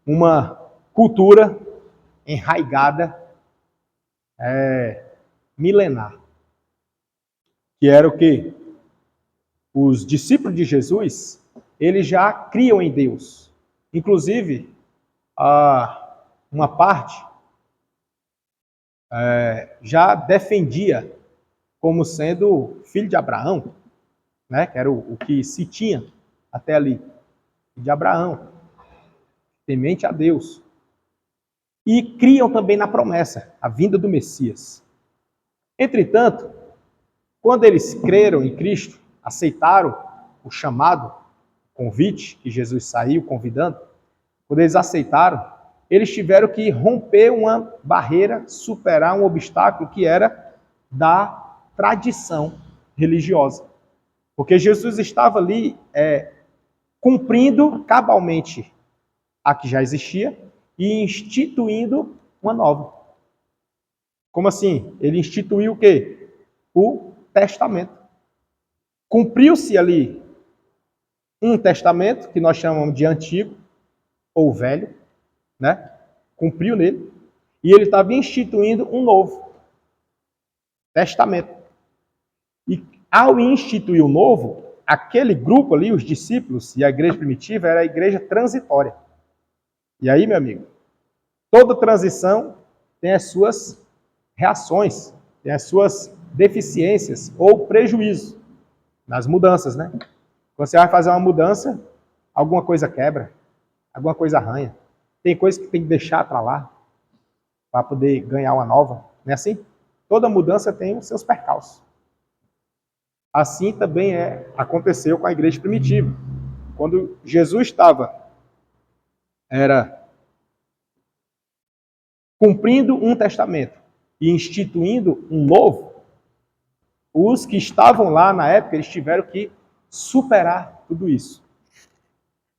uma cultura enraigada, milenar. Que era o quê? Os discípulos de Jesus, eles já criam em Deus. Inclusive, uma parte já defendia como sendo filho de Abraão, né? Que era o que se tinha até ali, de Abraão, temente a Deus. E criam também na promessa, a vinda do Messias. Entretanto, quando eles creram em Cristo, aceitaram o chamado, o convite que Jesus saiu convidando, quando eles aceitaram, eles tiveram que romper uma barreira, superar um obstáculo que era da tradição religiosa. Porque Jesus estava ali cumprindo cabalmente a que já existia e instituindo uma nova. Como assim? Ele instituiu o quê? O testamento. Cumpriu-se ali um testamento, que nós chamamos de antigo, ou velho, né? Cumpriu nele, e ele estava instituindo um novo testamento. E ao instituir o novo, aquele grupo ali, os discípulos e a igreja primitiva, era a igreja transitória. E aí, meu amigo, toda transição tem as suas reações, tem as suas deficiências ou prejuízos nas mudanças, né? Quando você vai fazer uma mudança, alguma coisa quebra, alguma coisa arranha. Tem coisa que tem que deixar para lá, para poder ganhar uma nova. Não é assim? Toda mudança tem os seus percalços. Assim também aconteceu com a igreja primitiva. Quando Jesus era cumprindo um testamento e instituindo um novo, os que estavam lá na época, eles tiveram que superar tudo isso.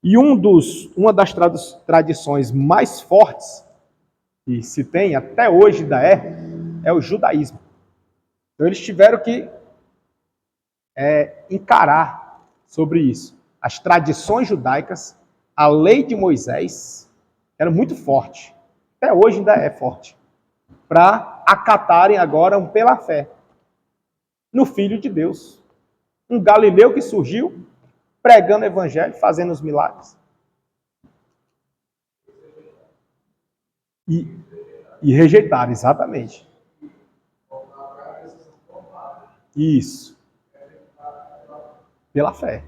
E uma das tradições mais fortes que se tem até hoje ainda é o judaísmo. Então eles tiveram que encarar sobre isso. As tradições judaicas, a lei de Moisés, era muito forte. Até hoje ainda é forte. Para acatarem agora pela fé no Filho de Deus. Um galileu que surgiu pregando o evangelho, fazendo os milagres. E rejeitaram, exatamente. Isso. Pela fé.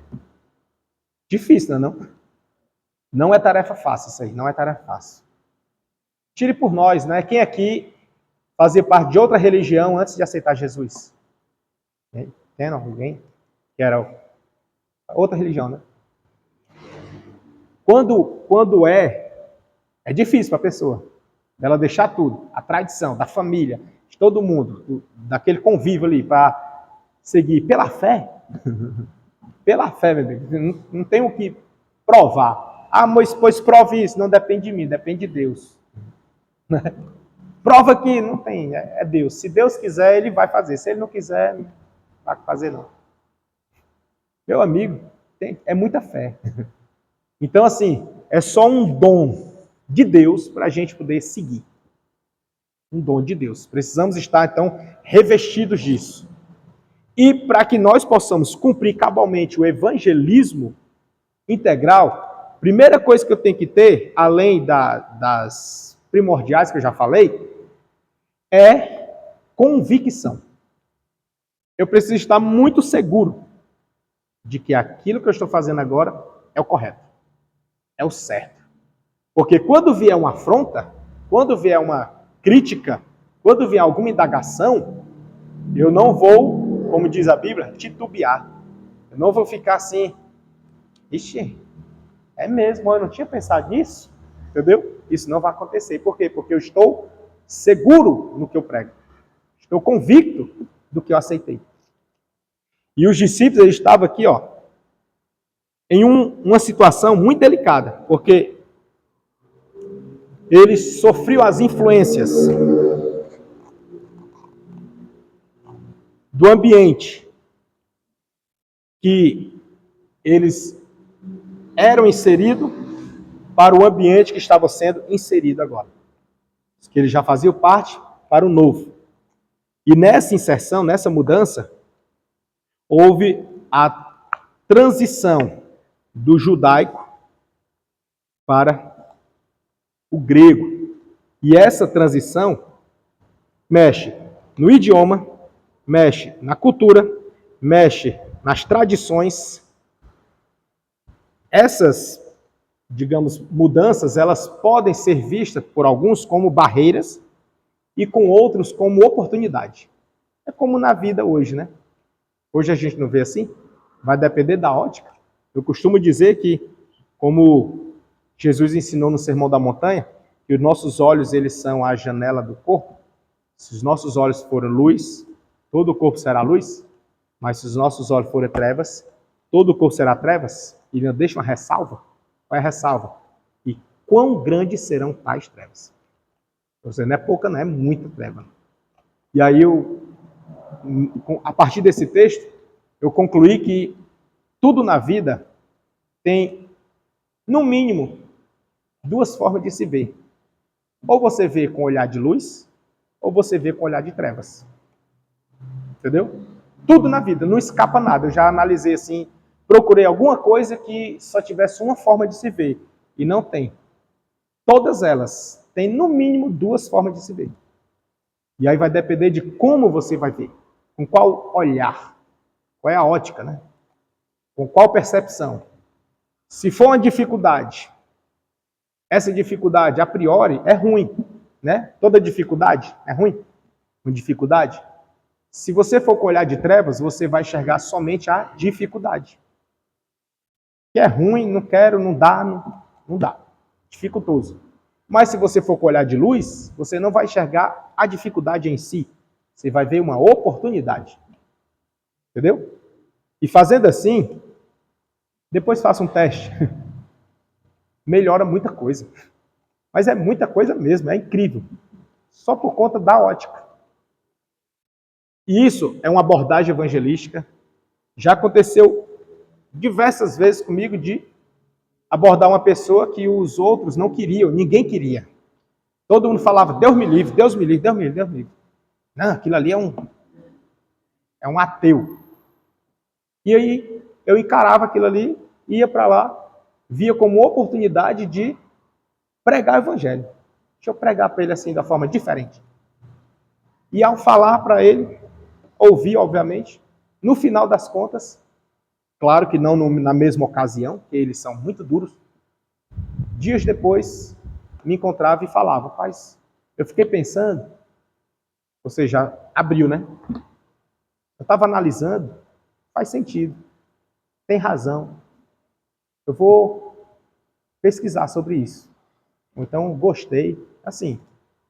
Difícil, não? Não é tarefa fácil isso aí, não é tarefa fácil. Tire por nós, né? Quem aqui fazia parte de outra religião antes de aceitar Jesus? Tem alguém? Que era Outra religião, né? Quando é difícil para a pessoa. Ela deixar tudo, a tradição, da família, de todo mundo, daquele convívio ali, para seguir pela fé. Pela fé, meu amigo. Não tem o que provar. Ah, mas pois prove isso. Não depende de mim, depende de Deus. Prova que não tem, é Deus. Se Deus quiser, ele vai fazer. Se ele não quiser, não vai fazer não. Meu amigo, é muita fé. Então, assim, é só um dom de Deus para a gente poder seguir. Um dom de Deus. Precisamos estar, então, revestidos disso. E para que nós possamos cumprir cabalmente o evangelismo integral, primeira coisa que eu tenho que ter, além das primordiais que eu já falei, é convicção. Eu preciso estar muito seguro de que aquilo que eu estou fazendo agora é o correto, é o certo. Porque quando vier uma afronta, quando vier uma crítica, quando vier alguma indagação, eu não vou, como diz a Bíblia, titubear. Eu não vou ficar assim, ixi, é mesmo, eu não tinha pensado nisso, entendeu? Isso não vai acontecer. Por quê? Porque eu estou seguro no que eu prego. Estou convicto do que eu aceitei. E os discípulos, eles estavam aqui, ó, em uma situação muito delicada, porque eles sofriam as influências do ambiente que eles eram inseridos para o ambiente que estava sendo inserido agora. Que eles já faziam parte para o novo. E nessa inserção, nessa mudança, houve a transição do judaico para o grego. E essa transição mexe no idioma, mexe na cultura, mexe nas tradições. Essas, digamos, mudanças, elas podem ser vistas por alguns como barreiras e com outros como oportunidade. É como na vida hoje, né? Hoje a gente não vê assim, vai depender da ótica. Eu costumo dizer que, como Jesus ensinou no Sermão da Montanha, que os nossos olhos, eles são a janela do corpo. Se os nossos olhos forem luz, todo o corpo será luz. Mas se os nossos olhos forem trevas, todo o corpo será trevas. E não deixa uma ressalva. Qual é a ressalva? E quão grandes serão tais trevas? Você não é pouca, não é muita treva. E aí a partir desse texto, eu concluí que tudo na vida tem, no mínimo, duas formas de se ver. Ou você vê com olhar de luz, ou você vê com olhar de trevas. Entendeu? Tudo na vida, não escapa nada. Eu já analisei assim, procurei alguma coisa que só tivesse uma forma de se ver. E não tem. Todas elas têm, no mínimo, duas formas de se ver. E aí vai depender de como você vai ver. Com qual olhar. Qual é a ótica, né? Com qual percepção. Se for uma dificuldade, essa dificuldade, a priori, é ruim, né? Toda dificuldade é ruim. Uma dificuldade. Se você for com olhar de trevas, você vai enxergar somente a dificuldade. Que é ruim, não quero, não dá, não dá. Dificultoso. Mas se você for com olhar de luz, você não vai enxergar a dificuldade em si. Você vai ver uma oportunidade. Entendeu? E fazendo assim, depois faça um teste. Melhora muita coisa. Mas é muita coisa mesmo, é incrível. Só por conta da ótica. E isso é uma abordagem evangelística. Já aconteceu diversas vezes comigo de abordar uma pessoa que os outros não queriam, ninguém queria. Todo mundo falava, Deus me livre, Deus me livre, Deus me livre, Deus me livre. Não, aquilo ali é um ateu. E aí eu encarava aquilo ali, ia para lá, via como oportunidade de pregar o evangelho. Deixa eu pregar para ele assim, da forma diferente. E ao falar para ele, ouvir, obviamente, no final das contas, claro que não na mesma ocasião, porque eles são muito duros, dias depois, me encontrava e falava, rapaz, eu fiquei pensando, você já abriu, né? Eu estava analisando, faz sentido. tem razão. Eu vou pesquisar sobre isso. Ou então, gostei. Assim,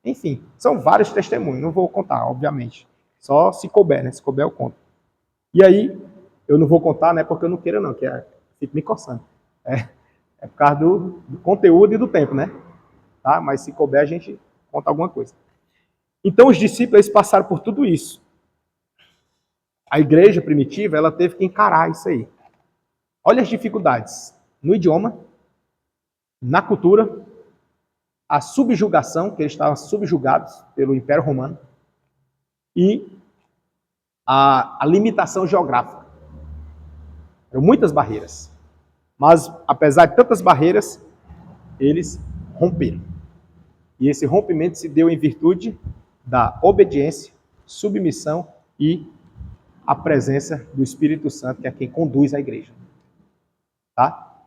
enfim, são vários testemunhos. Não vou contar, obviamente. Só se couber, né? Se couber, eu conto. E aí, eu não vou contar, né? Porque eu não quero, não. Fico me coçando. É por causa do conteúdo e do tempo, né? Tá? Mas se couber, a gente conta alguma coisa. Então, os discípulos eles passaram por tudo isso. A igreja primitiva, ela teve que encarar isso aí. Olha as dificuldades no idioma, na cultura, a subjugação, que eles estavam subjugados pelo Império Romano, e a limitação geográfica. Eram muitas barreiras. Mas, apesar de tantas barreiras, eles romperam. E esse rompimento se deu em virtude da obediência, submissão e a presença do Espírito Santo, que é quem conduz a igreja. Tá?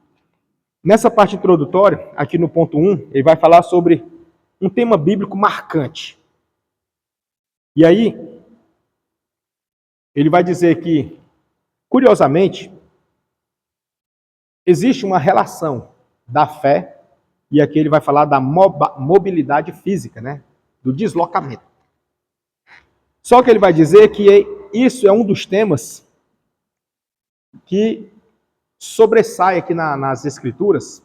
Nessa parte introdutória, aqui no ponto 1, ele vai falar sobre um tema bíblico marcante. E aí, ele vai dizer que, curiosamente, existe uma relação da fé, e aqui ele vai falar da mobilidade física, né? Do deslocamento. Só que ele vai dizer que isso é um dos temas que sobressai aqui nas Escrituras,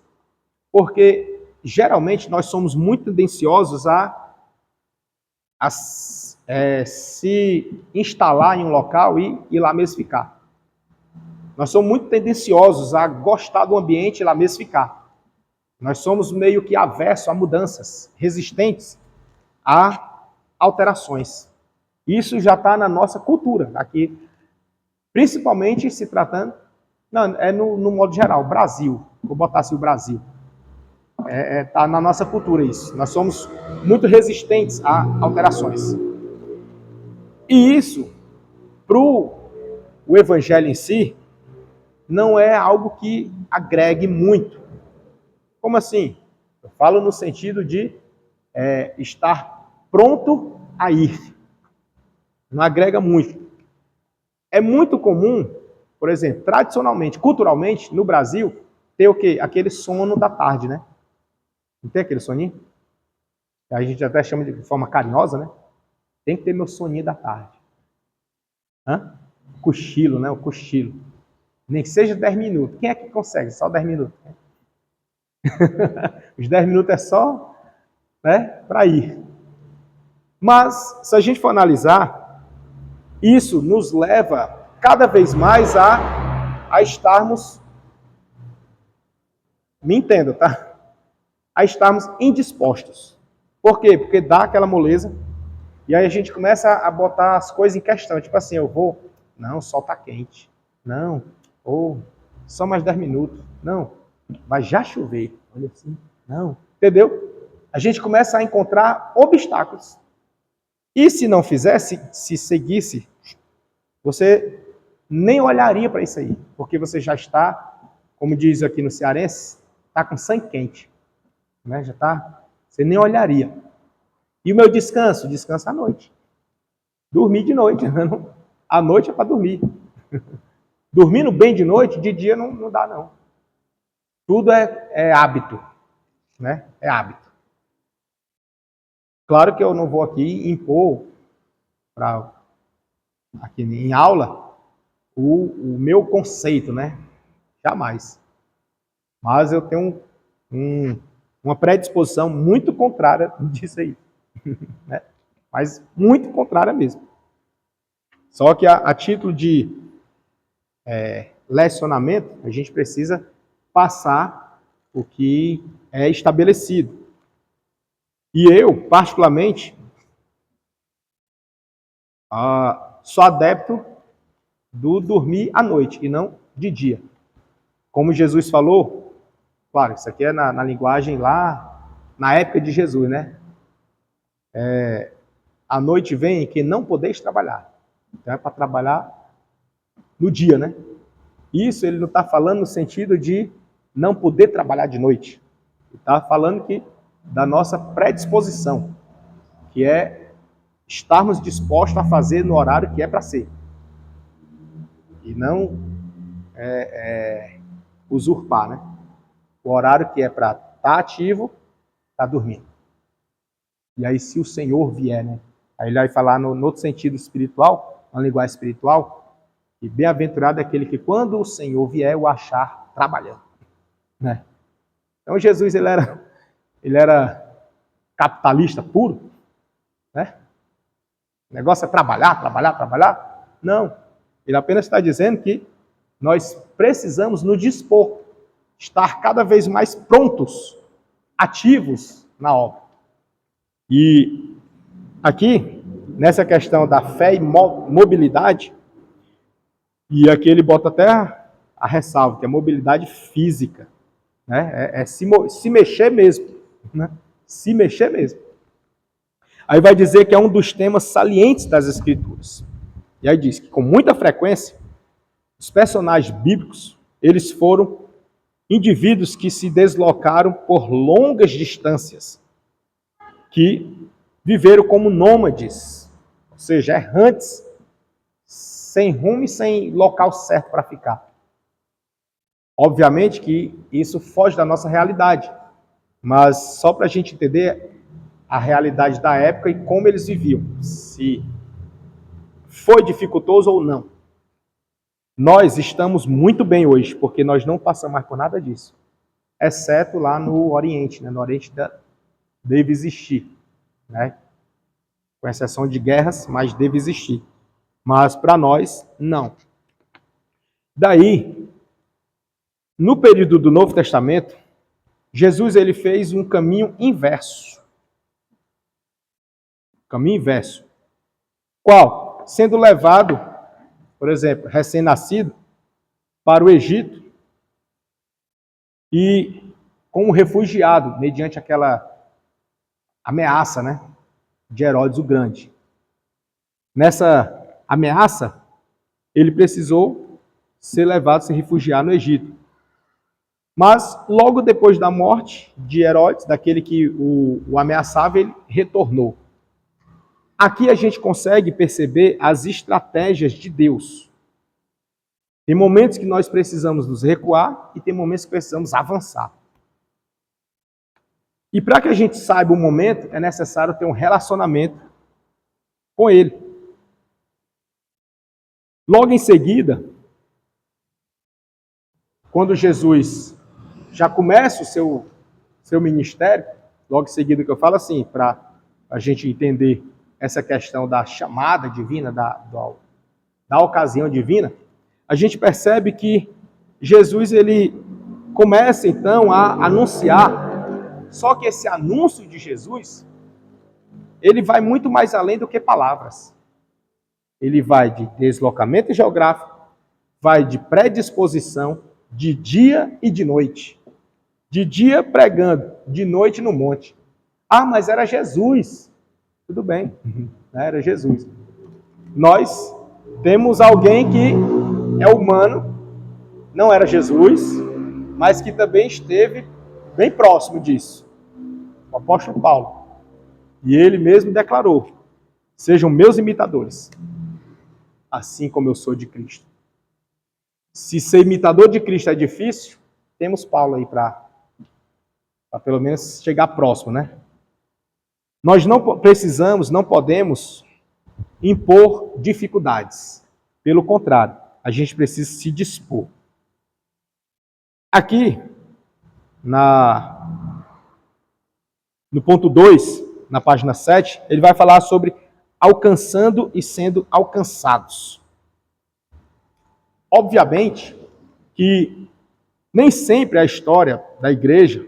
porque geralmente nós somos muito tendenciosos a se instalar em um local e ir lá mesmo ficar. Nós somos muito tendenciosos a gostar do ambiente e lá mesmo ficar. Nós somos meio que aversos a mudanças, resistentes a alterações. Isso já está na nossa cultura, aqui, principalmente se tratando, não, é no modo geral, Brasil, vou botar assim o Brasil. Está na nossa cultura isso. Nós somos muito resistentes a alterações. E isso, para o evangelho em si, não é algo que agregue muito. Como assim? Eu falo no sentido de estar pronto a ir. Não agrega muito. É muito comum, por exemplo, tradicionalmente, culturalmente, no Brasil, ter o quê? Aquele sono da tarde, né? Não tem aquele soninho? A gente até chama de forma carinhosa, né? Tem que ter meu soninho da tarde. Cochilo, né? O cochilo. Nem que seja 10 minutos. Quem é que consegue? Só 10 minutos. Os 10 minutos é só, né, para ir. Mas, se a gente for analisar, isso nos leva cada vez mais a estarmos, me entenda, tá? A estarmos indispostos. Por quê? Porque dá aquela moleza, e aí a gente começa a botar as coisas em questão. Tipo assim, eu vou, não, o sol tá quente. Não, ou só mais 10 minutos. Não, vai já chover. Olha assim, não. Entendeu? A gente começa a encontrar obstáculos. E se não fizesse, se seguisse, você nem olharia para isso aí. Porque você já está, como diz aqui no cearense, está com sangue quente. Né? Já está, você nem olharia. E o meu descanso? Descanso à noite. Dormir de noite. Não, à noite é para dormir. Dormindo bem de noite, de dia não dá, não. Tudo é hábito. Né? É hábito. Claro que eu não vou aqui impor, aqui em aula, o meu conceito, né? Jamais. Mas eu tenho uma predisposição muito contrária disso aí. Né? Mas muito contrária mesmo. Só que a título de lecionamento, a gente precisa passar o que é estabelecido. E eu, particularmente, sou adepto do dormir à noite e não de dia. Como Jesus falou, claro, isso aqui é na linguagem lá, na época de Jesus, né? A noite vem em que não podeis trabalhar. Então é para trabalhar no dia, né? Isso ele não está falando no sentido de não poder trabalhar de noite. Ele está falando da nossa predisposição, que é estarmos dispostos a fazer no horário que é para ser. E não usurpar, né? O horário que é para estar ativo, está dormindo. E aí, se o Senhor vier, né? Aí ele vai falar no outro sentido espiritual, na linguagem espiritual, que bem-aventurado é aquele que, quando o Senhor vier, o achar trabalhando, né? Então, Jesus, ele era capitalista puro, né? O negócio é trabalhar, trabalhar, trabalhar? Não. Ele apenas está dizendo que nós precisamos nos dispor, estar cada vez mais prontos, ativos na obra. E aqui, nessa questão da fé e mobilidade, e aqui ele bota até a ressalva, que é mobilidade física, né? É se mexer mesmo, né? Se mexer mesmo. Aí vai dizer que é um dos temas salientes das Escrituras. E aí diz que, com muita frequência, os personagens bíblicos, eles foram indivíduos que se deslocaram por longas distâncias, que viveram como nômades, ou seja, errantes, sem rumo e sem local certo para ficar. Obviamente que isso foge da nossa realidade, mas só para a gente entender a realidade da época e como eles viviam, se foi dificultoso ou não. Nós estamos muito bem hoje, porque nós não passamos mais por nada disso, exceto lá no Oriente, né? No Oriente deve existir, né? Com exceção de guerras, mas deve existir. Mas para nós, não. Daí, no período do Novo Testamento, Jesus ele fez um caminho inverso. Caminho inverso. Qual? Sendo levado, por exemplo, recém-nascido, para o Egito e como refugiado, mediante aquela ameaça, né, de Herodes o Grande. Nessa ameaça, ele precisou ser levado, se refugiar no Egito. Mas, logo depois da morte de Herodes, daquele que o ameaçava, ele retornou. Aqui a gente consegue perceber as estratégias de Deus. Tem momentos que nós precisamos nos recuar e tem momentos que precisamos avançar. E para que a gente saiba o momento, é necessário ter um relacionamento com Ele. Logo em seguida, quando Jesus já começa o seu ministério, logo em seguida que eu falo assim, para a gente entender essa questão da chamada divina, da ocasião divina, a gente percebe que Jesus ele começa então a anunciar, só que esse anúncio de Jesus, ele vai muito mais além do que palavras. Ele vai de deslocamento geográfico, vai de predisposição, de dia e de noite. De dia pregando, de noite no monte. Ah, mas era Jesus. Tudo bem, era Jesus. Nós temos alguém que é humano, não era Jesus, mas que também esteve bem próximo disso. O apóstolo Paulo. E ele mesmo declarou: sejam meus imitadores, assim como eu sou de Cristo. Se ser imitador de Cristo é difícil, temos Paulo aí para pelo menos chegar próximo, né? Nós não precisamos, não podemos impor dificuldades. Pelo contrário, a gente precisa se dispor. Aqui, no ponto 2, na página 7, ele vai falar sobre alcançando e sendo alcançados. Obviamente que nem sempre a história da igreja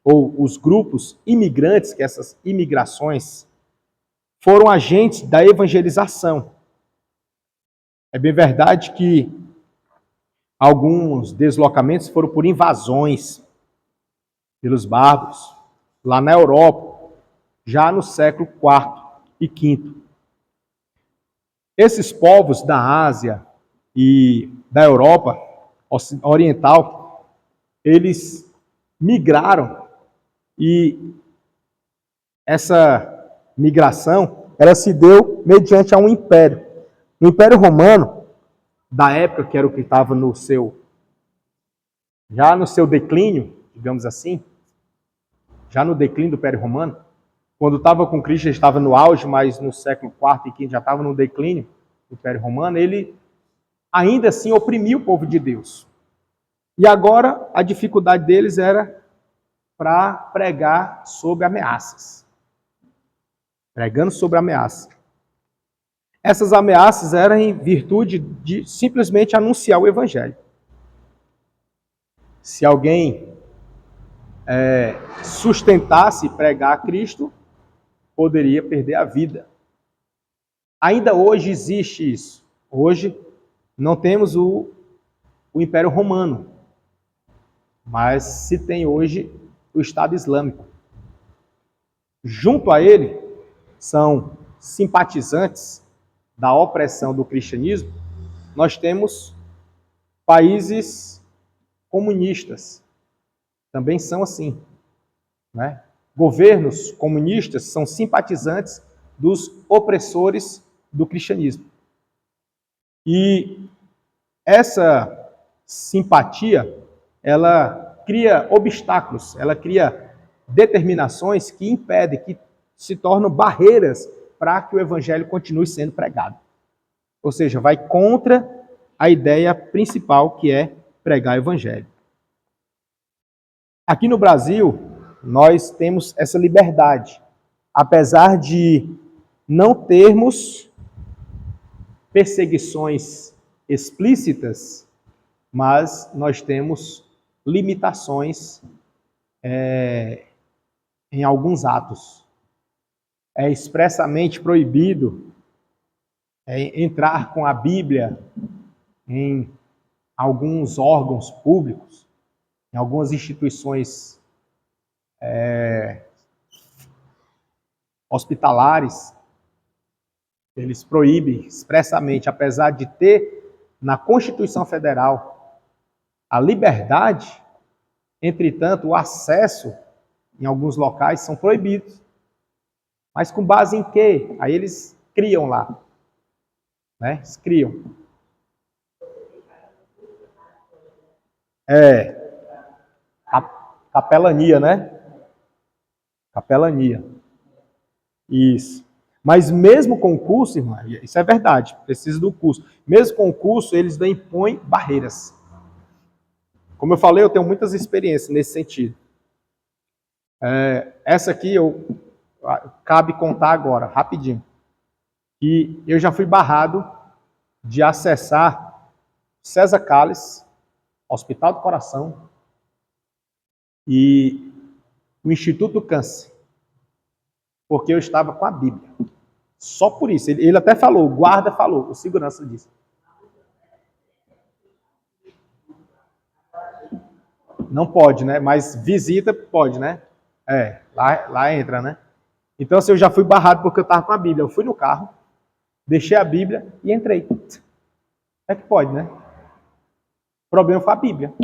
ou os grupos imigrantes, que essas imigrações, foram agentes da evangelização. É bem verdade que alguns deslocamentos foram por invasões pelos bárbaros, lá na Europa, já no século IV e V. Esses povos da Ásia e da Europa oriental, eles migraram e essa migração, ela se deu mediante a um império. O Império Romano, da época, que era o que estava no seu Já no seu declínio, digamos assim, já no declínio do Império Romano, quando estava com Cristo, ele estava no auge, mas no século IV e V já estava no declínio do Império Romano, ele ainda assim oprimia o povo de Deus. E agora a dificuldade deles era para pregar sobre ameaças. Pregando sobre ameaças. Essas ameaças eram em virtude de simplesmente anunciar o Evangelho. Se alguém sustentasse pregar a Cristo, poderia perder a vida. Ainda hoje existe isso. Hoje não temos o Império Romano, mas se tem hoje o Estado Islâmico. Junto a ele são simpatizantes da opressão do cristianismo, nós temos países comunistas. Também são assim, né? Governos comunistas são simpatizantes dos opressores do cristianismo. E essa simpatia, ela cria obstáculos, ela cria determinações que impedem, que se tornam barreiras para que o evangelho continue sendo pregado. Ou seja, vai contra a ideia principal, que é pregar o evangelho. Aqui no Brasil, nós temos essa liberdade, apesar de não termos perseguições explícitas, mas nós temos limitações em alguns atos. É expressamente proibido entrar com a Bíblia em alguns órgãos públicos, em algumas instituições hospitalares. Eles proíbem expressamente, apesar de ter na Constituição Federal a liberdade, entretanto, o acesso em alguns locais são proibidos. Mas com base em quê? Aí eles criam lá. Né? Eles criam. Capelania, né? Capelania. Isso. Mas mesmo com o curso, irmã, isso é verdade, precisa do curso. Mesmo com o curso, eles impõem barreiras. Como eu falei, eu tenho muitas experiências nesse sentido. Essa aqui cabe contar agora, rapidinho. E eu já fui barrado de acessar César Calles, Hospital do Coração e o Instituto do Câncer, porque eu estava com a Bíblia. Só por isso. Ele até falou, o guarda falou, o segurança disse. Não pode, né? Mas visita pode, né? Lá entra, né? Então, assim, eu já fui barrado porque eu estava com a Bíblia. Eu fui no carro, deixei a Bíblia e entrei. É que pode, né? O problema foi a Bíblia.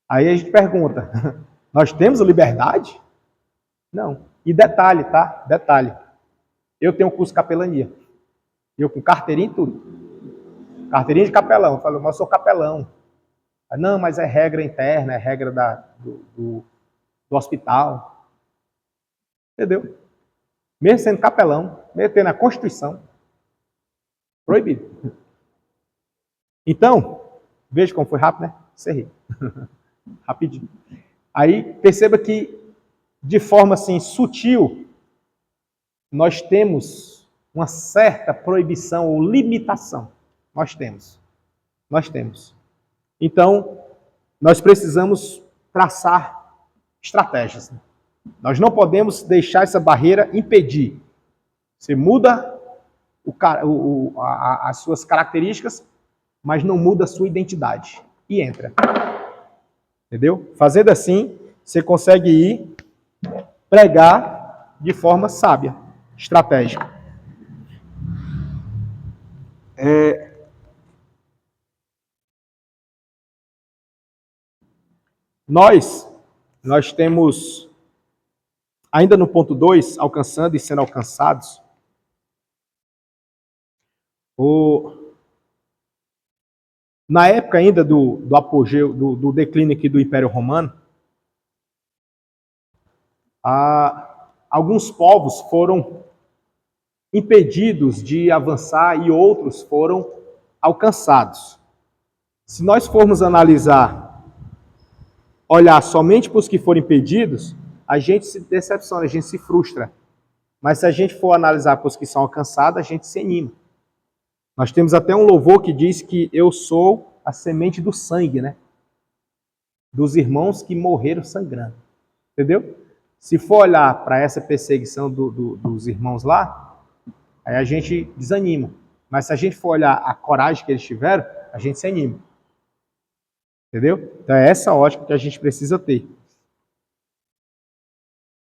Aí a gente pergunta, nós temos liberdade? Não. E detalhe, tá? Detalhe. Eu tenho um curso de capelania. Eu com carteirinha e tudo. Carteirinha de capelão. Eu falo, mas eu sou capelão. Não, mas é regra interna, é regra do hospital. Entendeu? Mesmo sendo capelão, mesmo tendo a Constituição, proibido. Então, veja como foi rápido, né? Você ri. Rapidinho. Aí, perceba que, de forma assim, sutil, nós temos uma certa proibição ou limitação. Nós temos. Então, nós precisamos traçar estratégias. Nós não podemos deixar essa barreira impedir. Você muda as suas características, mas não muda a sua identidade. E entra. Entendeu? Fazendo assim, você consegue ir pregar de forma sábia, estratégica. Nós temos, ainda no ponto 2, alcançando e sendo alcançados, Na época ainda do apogeu, do declínio aqui do Império Romano, alguns povos foram impedidos de avançar e outros foram alcançados. Se nós formos analisar, olhar somente para os que foram impedidos, a gente se decepciona, a gente se frustra. Mas se a gente for analisar para os que são alcançados, a gente se anima. Nós temos até um louvor que diz que eu sou a semente do sangue, né? Dos irmãos que morreram sangrando. Entendeu? Se for olhar para essa perseguição dos irmãos lá, aí a gente desanima. Mas se a gente for olhar a coragem que eles tiveram, a gente se anima. Entendeu? Então é essa ótica que a gente precisa ter.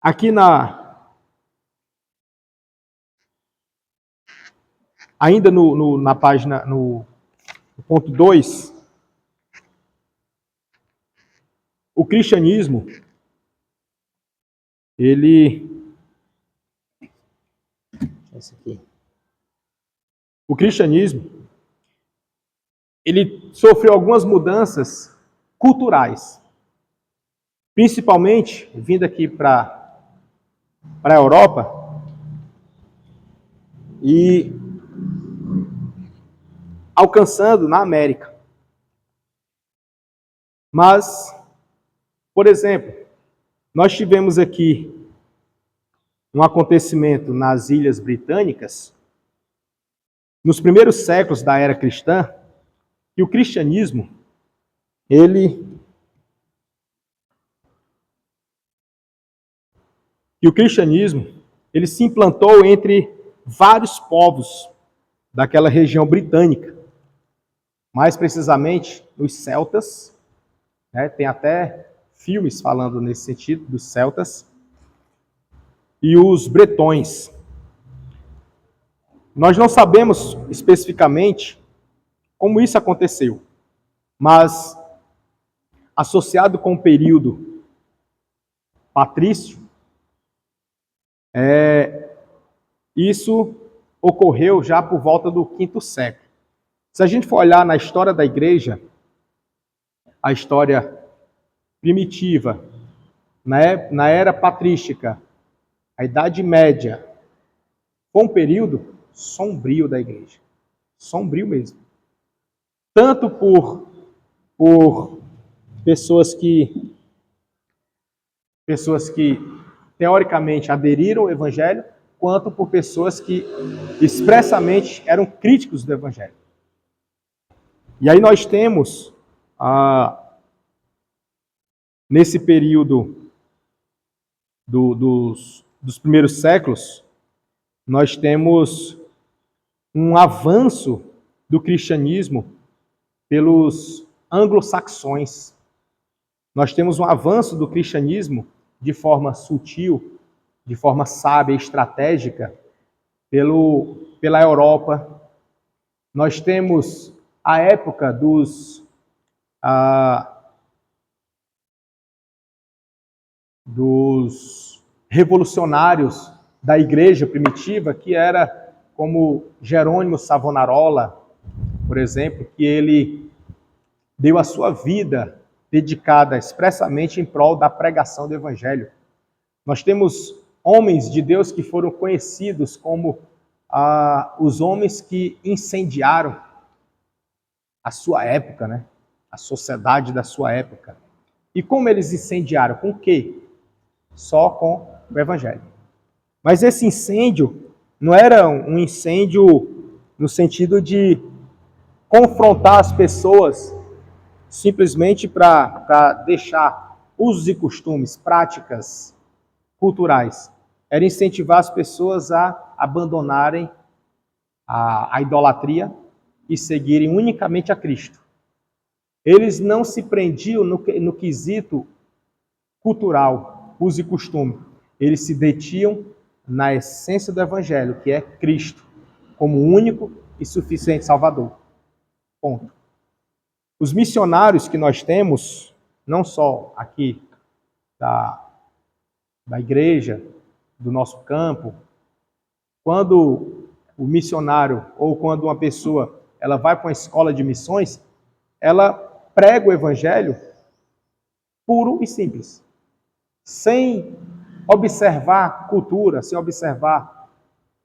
Aqui ainda na página, no ponto 2, o cristianismo, o cristianismo, ele sofreu algumas mudanças culturais, principalmente vindo aqui para a Europa e alcançando na América. Mas, por exemplo, nós tivemos aqui um acontecimento nas Ilhas Britânicas, nos primeiros séculos da era cristã, que o cristianismo, ele se implantou entre vários povos daquela região britânica. Mais precisamente, os celtas, né? Tem até filmes falando nesse sentido, dos celtas, e os bretões. Nós não sabemos especificamente como isso aconteceu, mas associado com o período patrício, isso ocorreu já por volta do V século. Se a gente for olhar na história da igreja, a história primitiva, na era patrística, a Idade Média, foi um período sombrio da igreja. Sombrio mesmo. Tanto por pessoas que teoricamente aderiram ao evangelho, quanto por pessoas que expressamente eram críticos do evangelho. E aí nós temos, nesse período dos primeiros séculos, nós temos um avanço do cristianismo pelos anglo-saxões. Nós temos um avanço do cristianismo de forma sutil, de forma sábia e estratégica, pela Europa. Nós temos a época dos revolucionários da igreja primitiva, que era como Jerônimo Savonarola, por exemplo, que ele deu a sua vida dedicada expressamente em prol da pregação do evangelho. Nós temos homens de Deus que foram conhecidos como os homens que incendiaram a sua época, né? A sociedade da sua época. E como eles incendiaram? Com o quê? Só com o evangelho. Mas esse incêndio não era um incêndio no sentido de confrontar as pessoas simplesmente para deixar usos e costumes, práticas culturais. Era incentivar as pessoas a abandonarem a idolatria e seguirem unicamente a Cristo. Eles não se prendiam no quesito cultural, uso e costume. Eles se detiam na essência do Evangelho, que é Cristo, como único e suficiente Salvador. Ponto. Os missionários que nós temos, não só aqui da igreja, do nosso campo, quando o missionário ou quando uma pessoa ela vai para uma escola de missões, ela prega o evangelho puro e simples, sem observar cultura, sem observar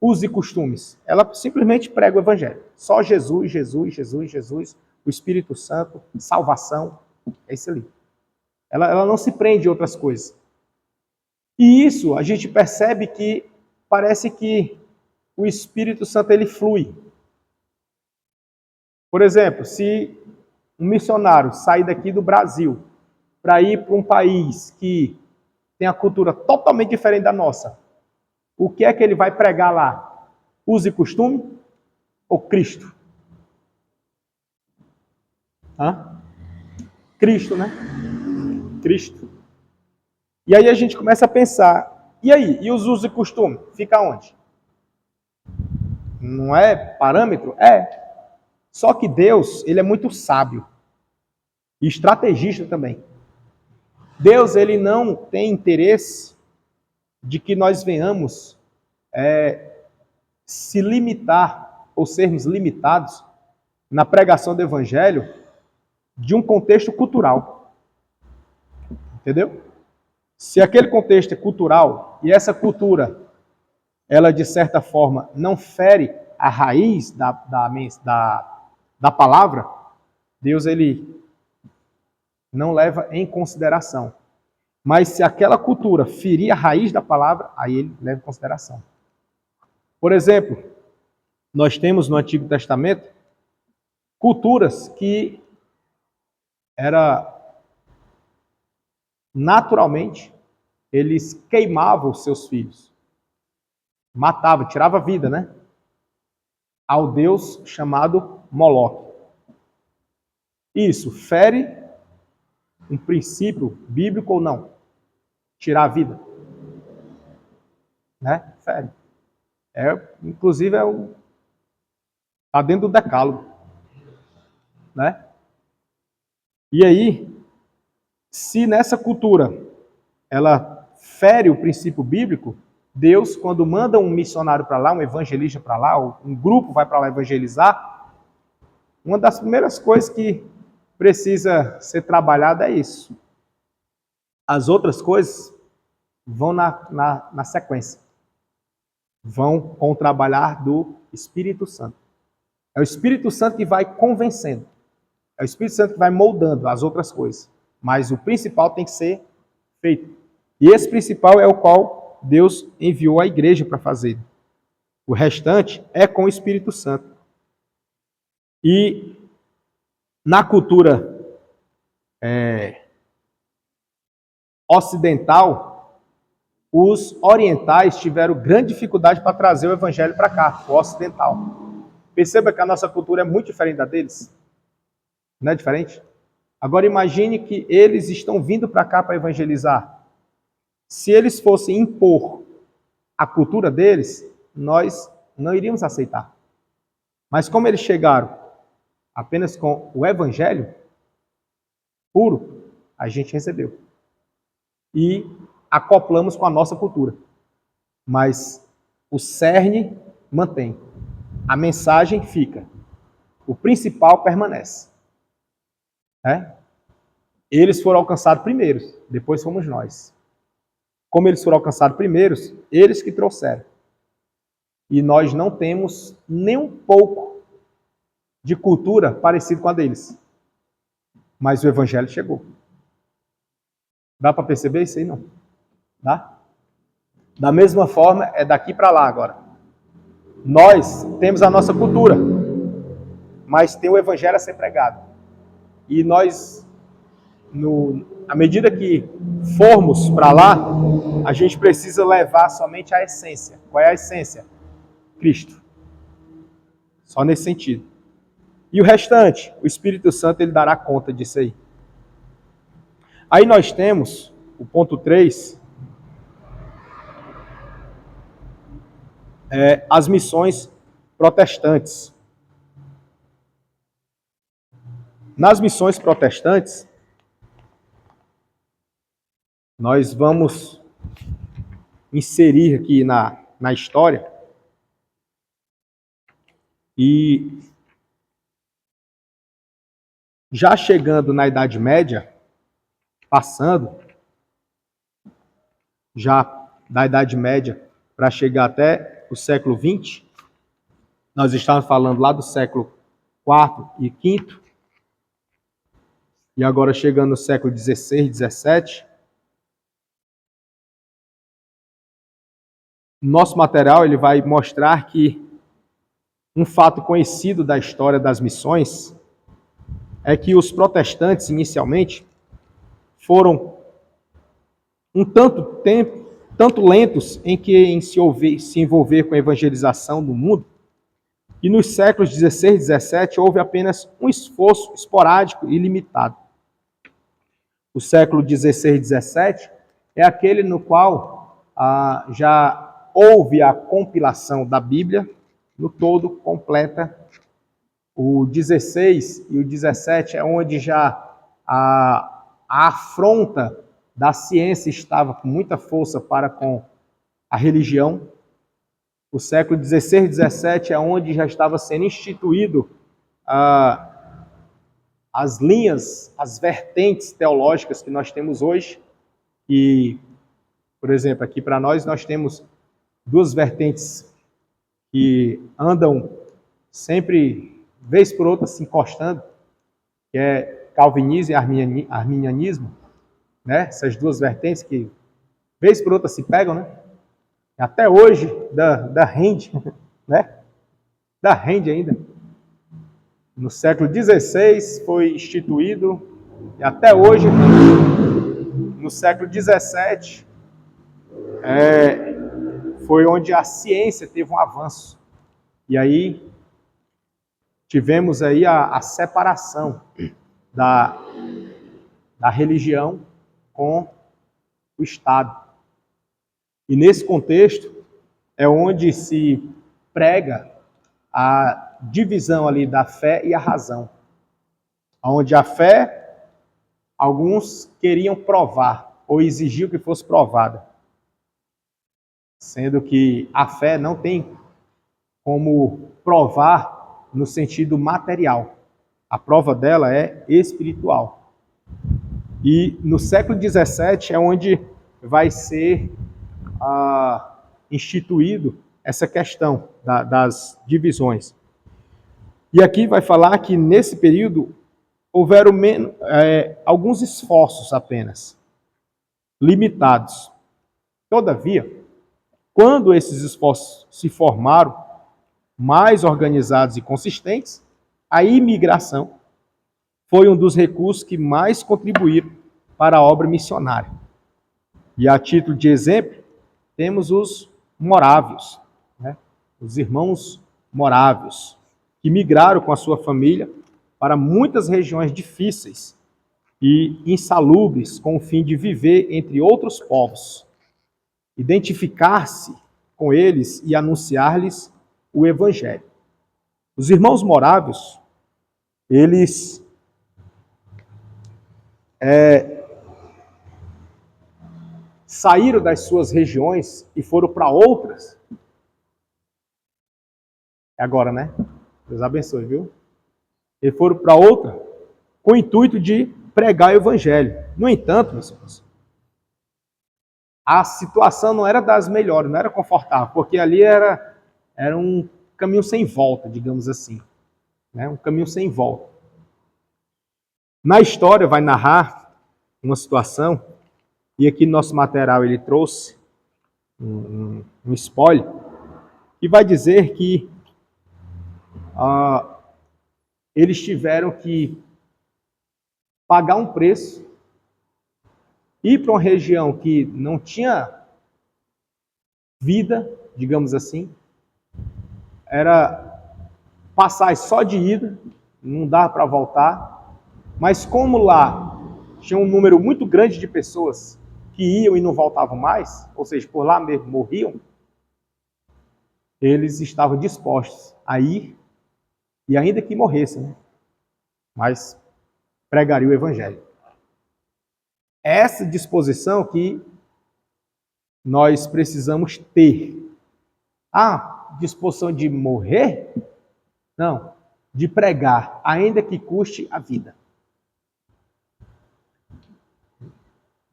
usos e costumes. Ela simplesmente prega o evangelho. Só Jesus, Jesus, Jesus, Jesus, o Espírito Santo, salvação, é isso ali. Ela não se prende em outras coisas. E isso a gente percebe que parece que o Espírito Santo ele flui. Por exemplo, se um missionário sair daqui do Brasil para ir para um país que tem a cultura totalmente diferente da nossa, o que é que ele vai pregar lá? Uso e costume ou Cristo? Hã? Cristo, né? Cristo. E aí a gente começa a pensar, e aí? E os usos e costumes? Fica onde? Não é parâmetro? É. Só que Deus, ele é muito sábio e estrategista também. Deus, ele não tem interesse de que nós venhamos se limitar ou sermos limitados na pregação do evangelho de um contexto cultural. Entendeu? Se aquele contexto é cultural e essa cultura, ela de certa forma não fere a raiz da palavra, Deus ele não leva em consideração. Mas se aquela cultura ferir a raiz da palavra, aí ele leva em consideração. Por exemplo, nós temos no Antigo Testamento culturas que era naturalmente eles queimavam os seus filhos. Matava, tirava a vida, né? Ao deus chamado Moloque. Isso fere um princípio bíblico ou não? Tirar a vida. Né? Fere. Inclusive, está dentro do decálogo. Né? E aí, se nessa cultura ela fere o princípio bíblico, Deus, quando manda um missionário para lá, um evangelista para lá, ou um grupo vai para lá evangelizar, uma das primeiras coisas que precisa ser trabalhada é isso. As outras coisas vão na sequência. Vão com o trabalhar do Espírito Santo. É o Espírito Santo que vai convencendo. É o Espírito Santo que vai moldando as outras coisas. Mas o principal tem que ser feito. E esse principal é o qual Deus enviou a igreja para fazer. O restante é com o Espírito Santo. E na cultura ocidental, os orientais tiveram grande dificuldade para trazer o evangelho para cá, o ocidental. Perceba que a nossa cultura é muito diferente da deles. Não é diferente? Agora imagine que eles estão vindo para cá para evangelizar. Se eles fossem impor a cultura deles, nós não iríamos aceitar. Mas como eles chegaram apenas com o evangelho puro, a gente recebeu. E acoplamos com a nossa cultura. Mas o cerne mantém. A mensagem fica. O principal permanece. Eles foram alcançados primeiros, depois fomos nós. Como eles foram alcançados primeiros, eles que trouxeram. E nós não temos nem um pouco de cultura parecida com a deles. Mas o evangelho chegou. Dá para perceber isso aí, não? Dá? Da mesma forma, é daqui para lá agora. Nós temos a nossa cultura, mas tem o evangelho a ser pregado. E nós, à medida que formos para lá, a gente precisa levar somente a essência. Qual é a essência? Cristo. Só nesse sentido. E o restante, o Espírito Santo, ele dará conta disso aí. Aí nós temos o ponto 3, as missões protestantes. Nas missões protestantes, nós vamos inserir aqui na história e já chegando na Idade Média, passando já da Idade Média para chegar até o século XX, nós estamos falando lá do século IV e V, e agora chegando no século XVI, XVII, nosso material ele vai mostrar que um fato conhecido da história das missões é que os protestantes, inicialmente, foram um tanto lentos em se envolver com a evangelização do mundo, e nos séculos XVI e XVII houve apenas um esforço esporádico e limitado. O século XVI e XVII é aquele no qual já houve a compilação da Bíblia no todo completa. O 16 e o 17 é onde já a afronta da ciência estava com muita força para com a religião. O século 16 e 17 é onde já estava sendo instituído as linhas, as vertentes teológicas que nós temos hoje. E, por exemplo, aqui para nós temos duas vertentes que andam sempre, vez por outra, se encostando, que é calvinismo e arminianismo, né? Essas duas vertentes que, vez por outra, se pegam, né? Até hoje, da rende, né? Da rende ainda. No século XVI foi instituído, e até hoje, no século XVII, foi onde a ciência teve um avanço. E aí tivemos aí a separação da religião com o Estado. E nesse contexto é onde se prega a divisão ali da fé e a razão. Onde a fé, alguns queriam provar ou exigiam que fosse provada. Sendo que a fé não tem como provar no sentido material. A prova dela é espiritual. E no século XVII é onde vai ser instituído essa questão das divisões. E aqui vai falar que nesse período houveram alguns esforços apenas, limitados. Todavia, quando esses esforços se formaram mais organizados e consistentes, a imigração foi um dos recursos que mais contribuíram para a obra missionária. E a título de exemplo, temos os morávios, né? Os irmãos morávios, que migraram com a sua família para muitas regiões difíceis e insalubres, com o fim de viver entre outros povos, identificar-se com eles e anunciar-lhes o Evangelho. Os irmãos morávios, eles saíram das suas regiões e foram para outras. É agora, né? Deus abençoe, viu? Eles foram para outra com o intuito de pregar o Evangelho. No entanto, meus irmãos, a situação não era das melhores, não era confortável, porque ali era um caminho sem volta, digamos assim. Né? Um caminho sem volta. Na história vai narrar uma situação, e aqui no nosso material ele trouxe um spoiler, que vai dizer que eles tiveram que pagar um preço, ir para uma região que não tinha vida, digamos assim, era passar só de ida, não dava para voltar, mas como lá tinha um número muito grande de pessoas que iam e não voltavam mais, ou seja, por lá mesmo morriam, eles estavam dispostos a ir, e ainda que morressem, né? Mas pregariam o Evangelho. Essa disposição que nós precisamos ter. Disposição de morrer? Não, de pregar, ainda que custe a vida.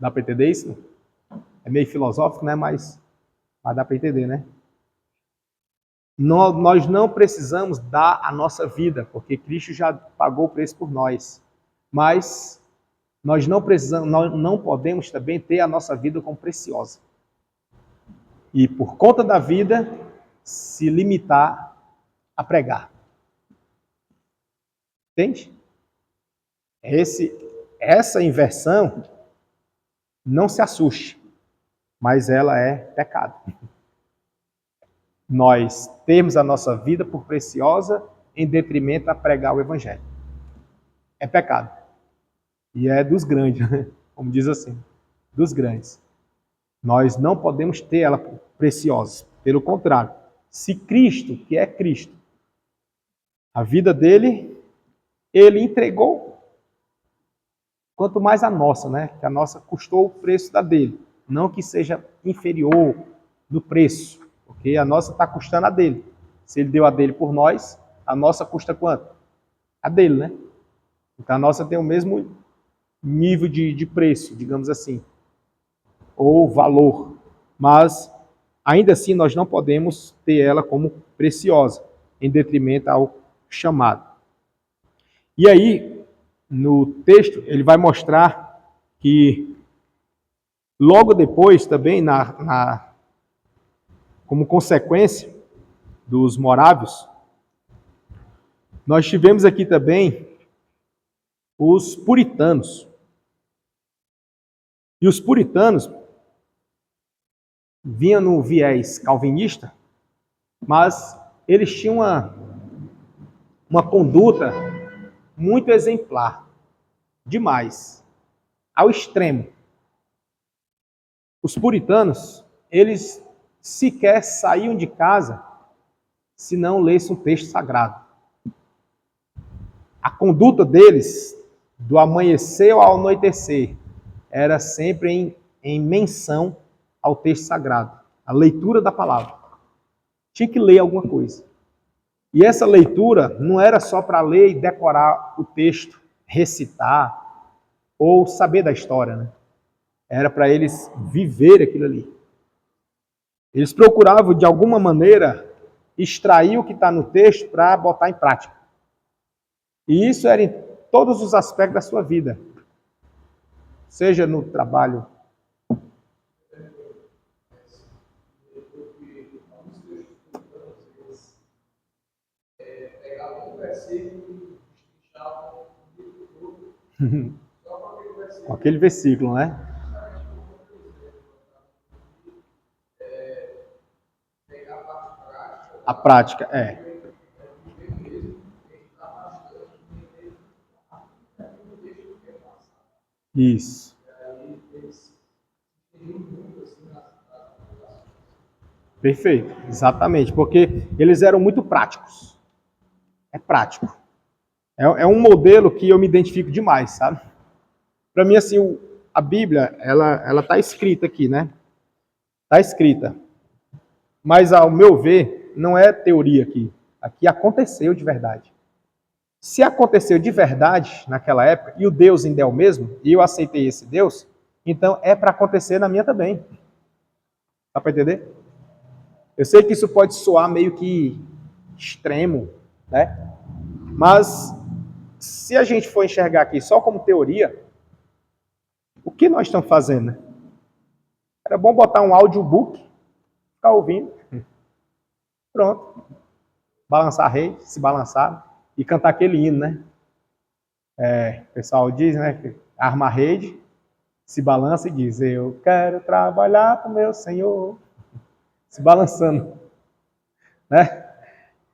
Dá para entender isso? É meio filosófico, né? Mas dá para entender, né? Nós não precisamos dar a nossa vida, porque Cristo já pagou o preço por nós. Mas nós não precisamos, nós não podemos também ter a nossa vida como preciosa. E por conta da vida, se limitar a pregar. Entende? Essa inversão, não se assuste, mas ela é pecado. Nós temos a nossa vida por preciosa em detrimento a pregar o Evangelho. É pecado. E é dos grandes, como diz assim, dos grandes. Nós não podemos ter ela por preciosa. Pelo contrário, se Cristo, que é Cristo, a vida dele, ele entregou, quanto mais a nossa, né? Que a nossa custou o preço da dele. Não que seja inferior no preço, porque a nossa está custando a dele. Se ele deu a dele por nós, a nossa custa quanto? A dele, né? Então a nossa tem o mesmo nível de preço, digamos assim, ou valor. Mas, ainda assim, nós não podemos ter ela como preciosa, em detrimento ao chamado. E aí, no texto, ele vai mostrar que logo depois, também, como consequência dos morávios, nós tivemos aqui também os puritanos. E os puritanos vinham no viés calvinista, mas eles tinham uma conduta muito exemplar, demais, ao extremo. Os puritanos, eles sequer saíam de casa se não lessem um texto sagrado. A conduta deles, do amanhecer ao anoitecer, era sempre em menção ao texto sagrado, a leitura da palavra. Tinha que ler alguma coisa. E essa leitura não era só para ler e decorar o texto, recitar ou saber da história, né? Era para eles viver aquilo ali. Eles procuravam, de alguma maneira, extrair o que está no texto para botar em prática. E isso era em todos os aspectos da sua vida. Seja no trabalho. Aquele versículo, né? A prática, é. Isso. Perfeito, exatamente, porque eles eram muito práticos. É prático. É um modelo que eu me identifico demais, sabe? Para mim, assim, a Bíblia, ela tá escrita aqui, né? Tá escrita. Mas, ao meu ver, não é teoria aqui. Aqui aconteceu de verdade. Se aconteceu de verdade naquela época, e o Deus ainda é o mesmo, e eu aceitei esse Deus, então é para acontecer na minha também. Dá para entender? Eu sei que isso pode soar meio que extremo, né? Mas se a gente for enxergar aqui só como teoria, o que nós estamos fazendo, né? Era bom botar um audiobook, ficar ouvindo, pronto. Balançar a rede, se balançar e cantar aquele hino, né? O pessoal diz, né? Arma a rede, se balança e diz: eu quero trabalhar com meu Senhor. Se balançando, né?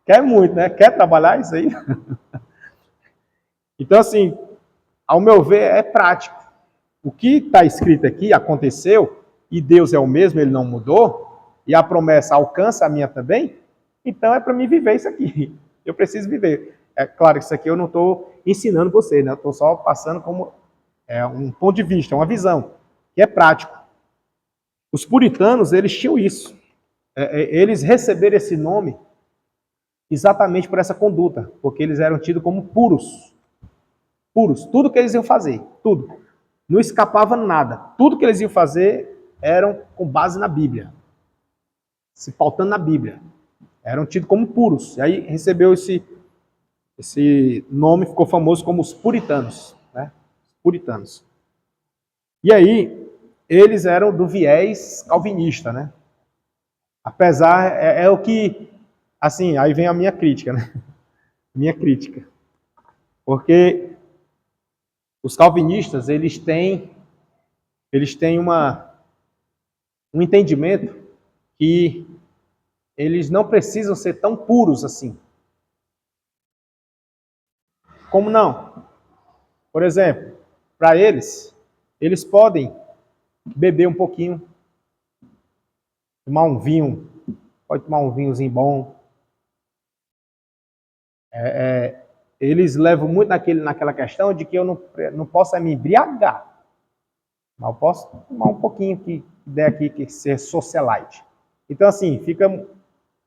Quer muito, né? Quer trabalhar isso aí? Então, assim, ao meu ver, é prático. O que está escrito aqui aconteceu, e Deus é o mesmo, ele não mudou, e a promessa alcança a minha também, então é para mim viver isso aqui. Eu preciso viver. É claro que isso aqui eu não estou ensinando você, né? Eu estou só passando como um ponto de vista, uma visão, que é prático. Os puritanos, eles tinham isso. Eles receberam esse nome exatamente por essa conduta, porque eles eram tidos como puros. Puros. Tudo que eles iam fazer, tudo. Não escapava nada. Tudo que eles iam fazer eram com base na Bíblia. Se pautando na Bíblia. Eram tidos como puros. E aí recebeu esse nome, ficou famoso como os puritanos. Né? Puritanos. E aí, eles eram do viés calvinista, né? Apesar, é o que, assim, aí vem a minha crítica, né? Minha crítica. Porque os calvinistas, eles têm um entendimento que eles não precisam ser tão puros assim. Como não? Por exemplo, para eles podem beber um pouquinho, tomar um vinho, pode tomar um vinhozinho bom. Eles levam muito naquela questão de que eu não posso me embriagar, mas eu posso tomar um pouquinho que der aqui, que ser socialite. Então, assim,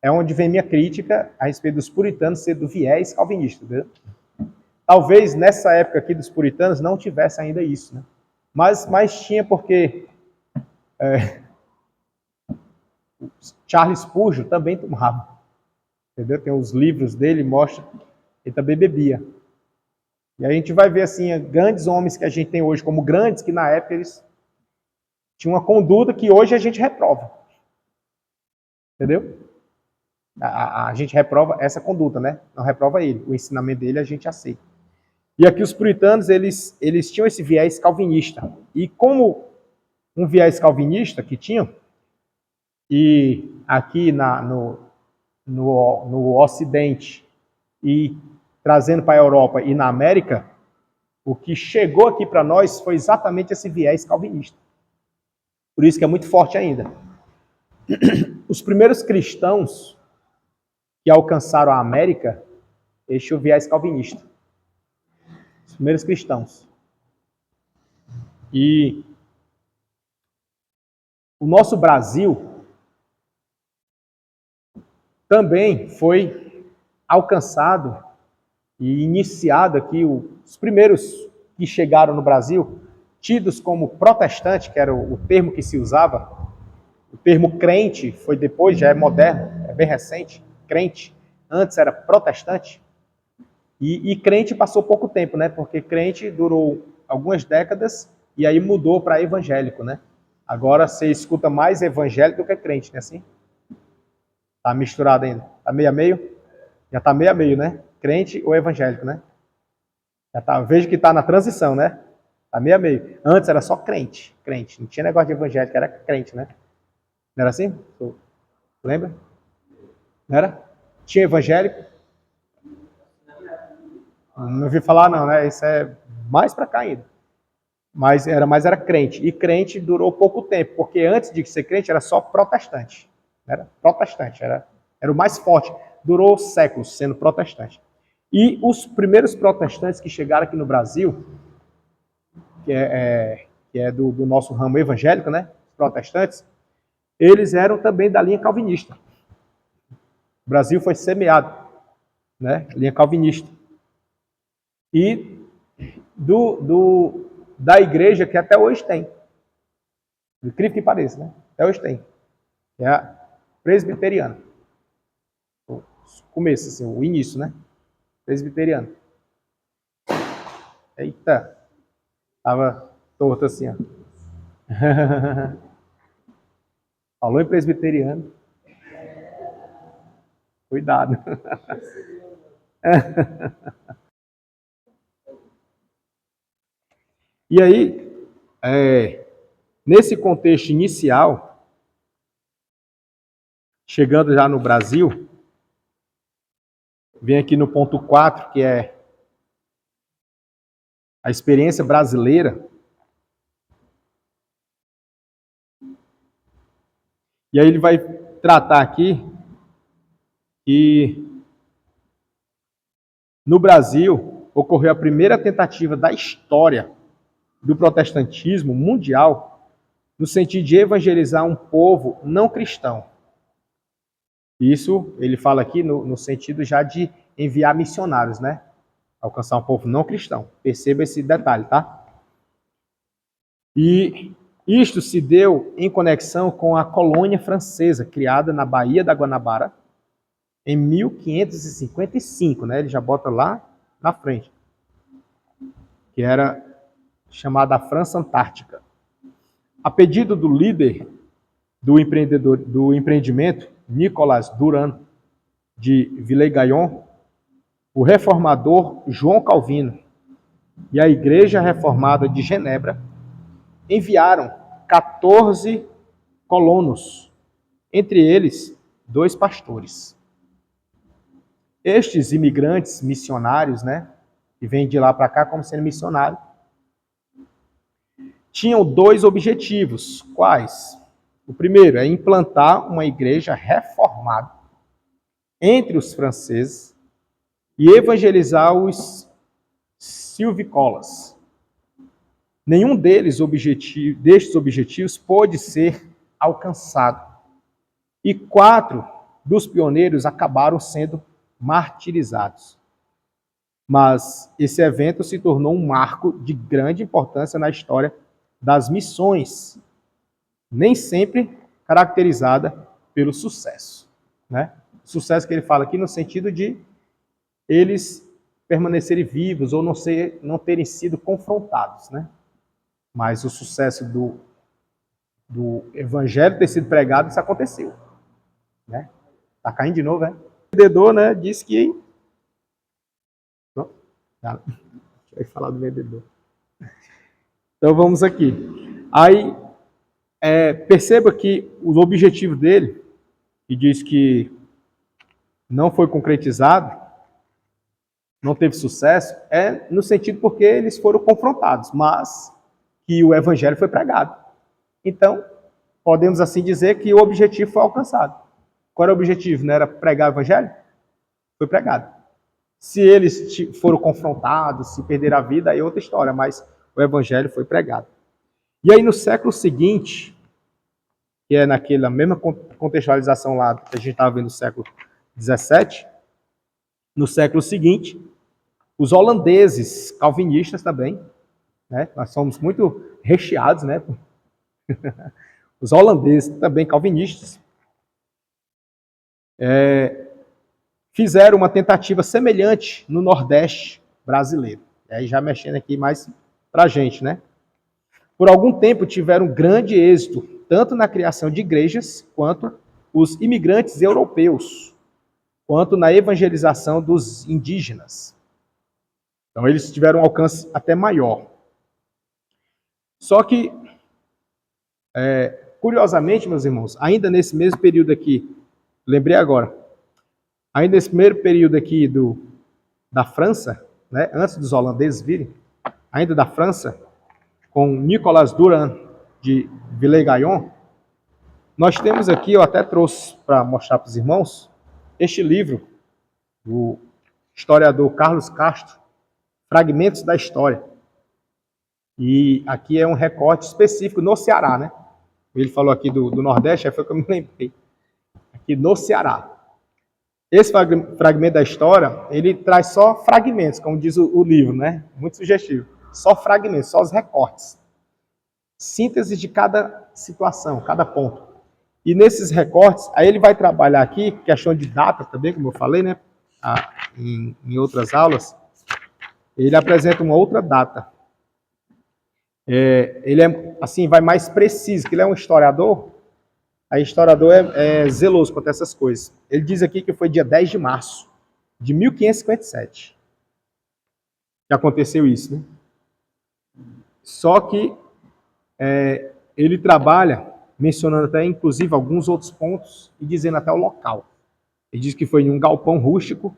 é onde vem minha crítica a respeito dos puritanos ser do viés calvinista, entendeu? Talvez nessa época aqui dos puritanos não tivesse ainda isso, né? Mas tinha porque Charles Spurgeon também tomava, entendeu? Tem os livros dele, mostra, ele também bebia. E a gente vai ver assim, grandes homens que a gente tem hoje como grandes, que na época eles tinham uma conduta que hoje a gente reprova. Entendeu? A gente reprova essa conduta, né? Não reprova ele. O ensinamento dele a gente aceita. E aqui os puritanos, eles tinham esse viés calvinista. E como um viés calvinista que tinham, e aqui no Ocidente, e trazendo para a Europa e na América, o que chegou aqui para nós foi exatamente esse viés calvinista. Por isso que é muito forte ainda. Os primeiros cristãos que alcançaram a América, eles tinham o viés calvinista. Os primeiros cristãos. E o nosso Brasil também foi alcançado e iniciado aqui, os primeiros que chegaram no Brasil, tidos como protestante, que era o termo que se usava. O termo crente foi depois, já é moderno, é bem recente. Crente, antes era protestante. E crente passou pouco tempo, né? Porque crente durou algumas décadas e aí mudou para evangélico, né? Agora você escuta mais evangélico do que crente, né? Assim? Tá misturado ainda. Tá meio a meio? Já tá meio a meio, né? Crente ou evangélico, né? Já tá, vejo que tá na transição, né? Tá meio a meio. Antes era só crente. Não tinha negócio de evangélico, era crente, né? Não era assim? Lembra? Não era? Tinha evangélico? Não ouvi falar não, né? Isso é mais para cá ainda. Mas era crente. E crente durou pouco tempo, porque antes de ser crente era só protestante. Era protestante, era o mais forte. Durou séculos sendo protestante. E os primeiros protestantes que chegaram aqui no Brasil, que é do nosso ramo evangélico, né? Protestantes, eles eram também da linha calvinista. O Brasil foi semeado, né? Linha calvinista. E da igreja que até hoje tem. Incrível que pareça, né? Até hoje tem. É a presbiteriana. O começo, assim, o início, né? Presbiteriano. Eita! Tava torto assim, ó. Falou em presbiteriano. Cuidado. E aí, nesse contexto inicial, chegando já no Brasil, vem aqui no ponto 4, que é a experiência brasileira. E aí ele vai tratar aqui que no Brasil ocorreu a primeira tentativa da história do protestantismo mundial no sentido de evangelizar um povo não cristão. Isso ele fala aqui no sentido já de enviar missionários, né? Alcançar um povo não cristão. Perceba esse detalhe, tá? E isto se deu em conexão com a colônia francesa, criada na Baía da Guanabara, em 1555, né? Ele já bota lá na frente, que era chamada França Antártica. A pedido do líder do empreendimento, Nicolas Durand de Villers-Gaillon, o reformador João Calvino e a Igreja Reformada de Genebra enviaram 14 colonos, entre eles 2 pastores. Estes imigrantes missionários, né, que vêm de lá para cá como sendo missionários, tinham 2 objetivos. Quais? O primeiro é implantar uma igreja reformada entre os franceses e evangelizar os silvícolas. Nenhum destes objetivos pôde ser alcançado. E 4 dos pioneiros acabaram sendo martirizados. Mas esse evento se tornou um marco de grande importância na história das missões, nem sempre caracterizada pelo sucesso, né? Sucesso que ele fala aqui no sentido de eles permanecerem vivos ou não terem sido confrontados, né? Mas o sucesso do evangelho ter sido pregado, isso aconteceu, né? Tá caindo de novo, é? O vendedor, né, disse que... Não, deixa eu falar do vendedor. Então vamos aqui. Aí, perceba que o objetivo dele, que diz que não foi concretizado, não teve sucesso, é no sentido porque eles foram confrontados, mas que o evangelho foi pregado. Então, podemos assim dizer que o objetivo foi alcançado. Qual era o objetivo? Não era pregar o evangelho? Foi pregado. Se eles foram confrontados, se perderam a vida, aí é outra história, mas o evangelho foi pregado. E aí no século seguinte, que é naquela mesma contextualização lá que a gente estava vendo no século XVII, no século seguinte, os holandeses calvinistas também, né? Nós somos muito recheados, né? Os holandeses também calvinistas fizeram uma tentativa semelhante no Nordeste brasileiro. E aí já mexendo aqui mais para a gente, né? Por algum tempo tiveram grande êxito, tanto na criação de igrejas, quanto os imigrantes europeus, quanto na evangelização dos indígenas. Então eles tiveram um alcance até maior. Só que, curiosamente, meus irmãos, ainda nesse mesmo período aqui, lembrei agora, ainda nesse primeiro período aqui da França, né, antes dos holandeses virem, ainda da França, com Nicolas Durand de Villers-Gaillon, nós temos aqui, eu até trouxe para mostrar para os irmãos, este livro do historiador Carlos Castro, Fragmentos da História. E aqui é um recorte específico no Ceará, né? Ele falou aqui do Nordeste, aí foi que eu me lembrei. Aqui no Ceará. Esse fragmento da história, ele traz só fragmentos, como diz o livro, né? Muito sugestivo. Só fragmentos, só os recortes. Síntese de cada situação, cada ponto. E nesses recortes, aí ele vai trabalhar aqui, questão de data também, como eu falei, né? Em outras aulas, ele apresenta uma outra data. Ele assim, vai mais preciso, que ele é um historiador. A historiador é zeloso quanto a essas coisas. Ele diz aqui que foi dia 10 de março de 1557 que aconteceu isso, né? Só que ele trabalha mencionando até, inclusive, alguns outros pontos e dizendo até o local. Ele diz que foi em um galpão rústico,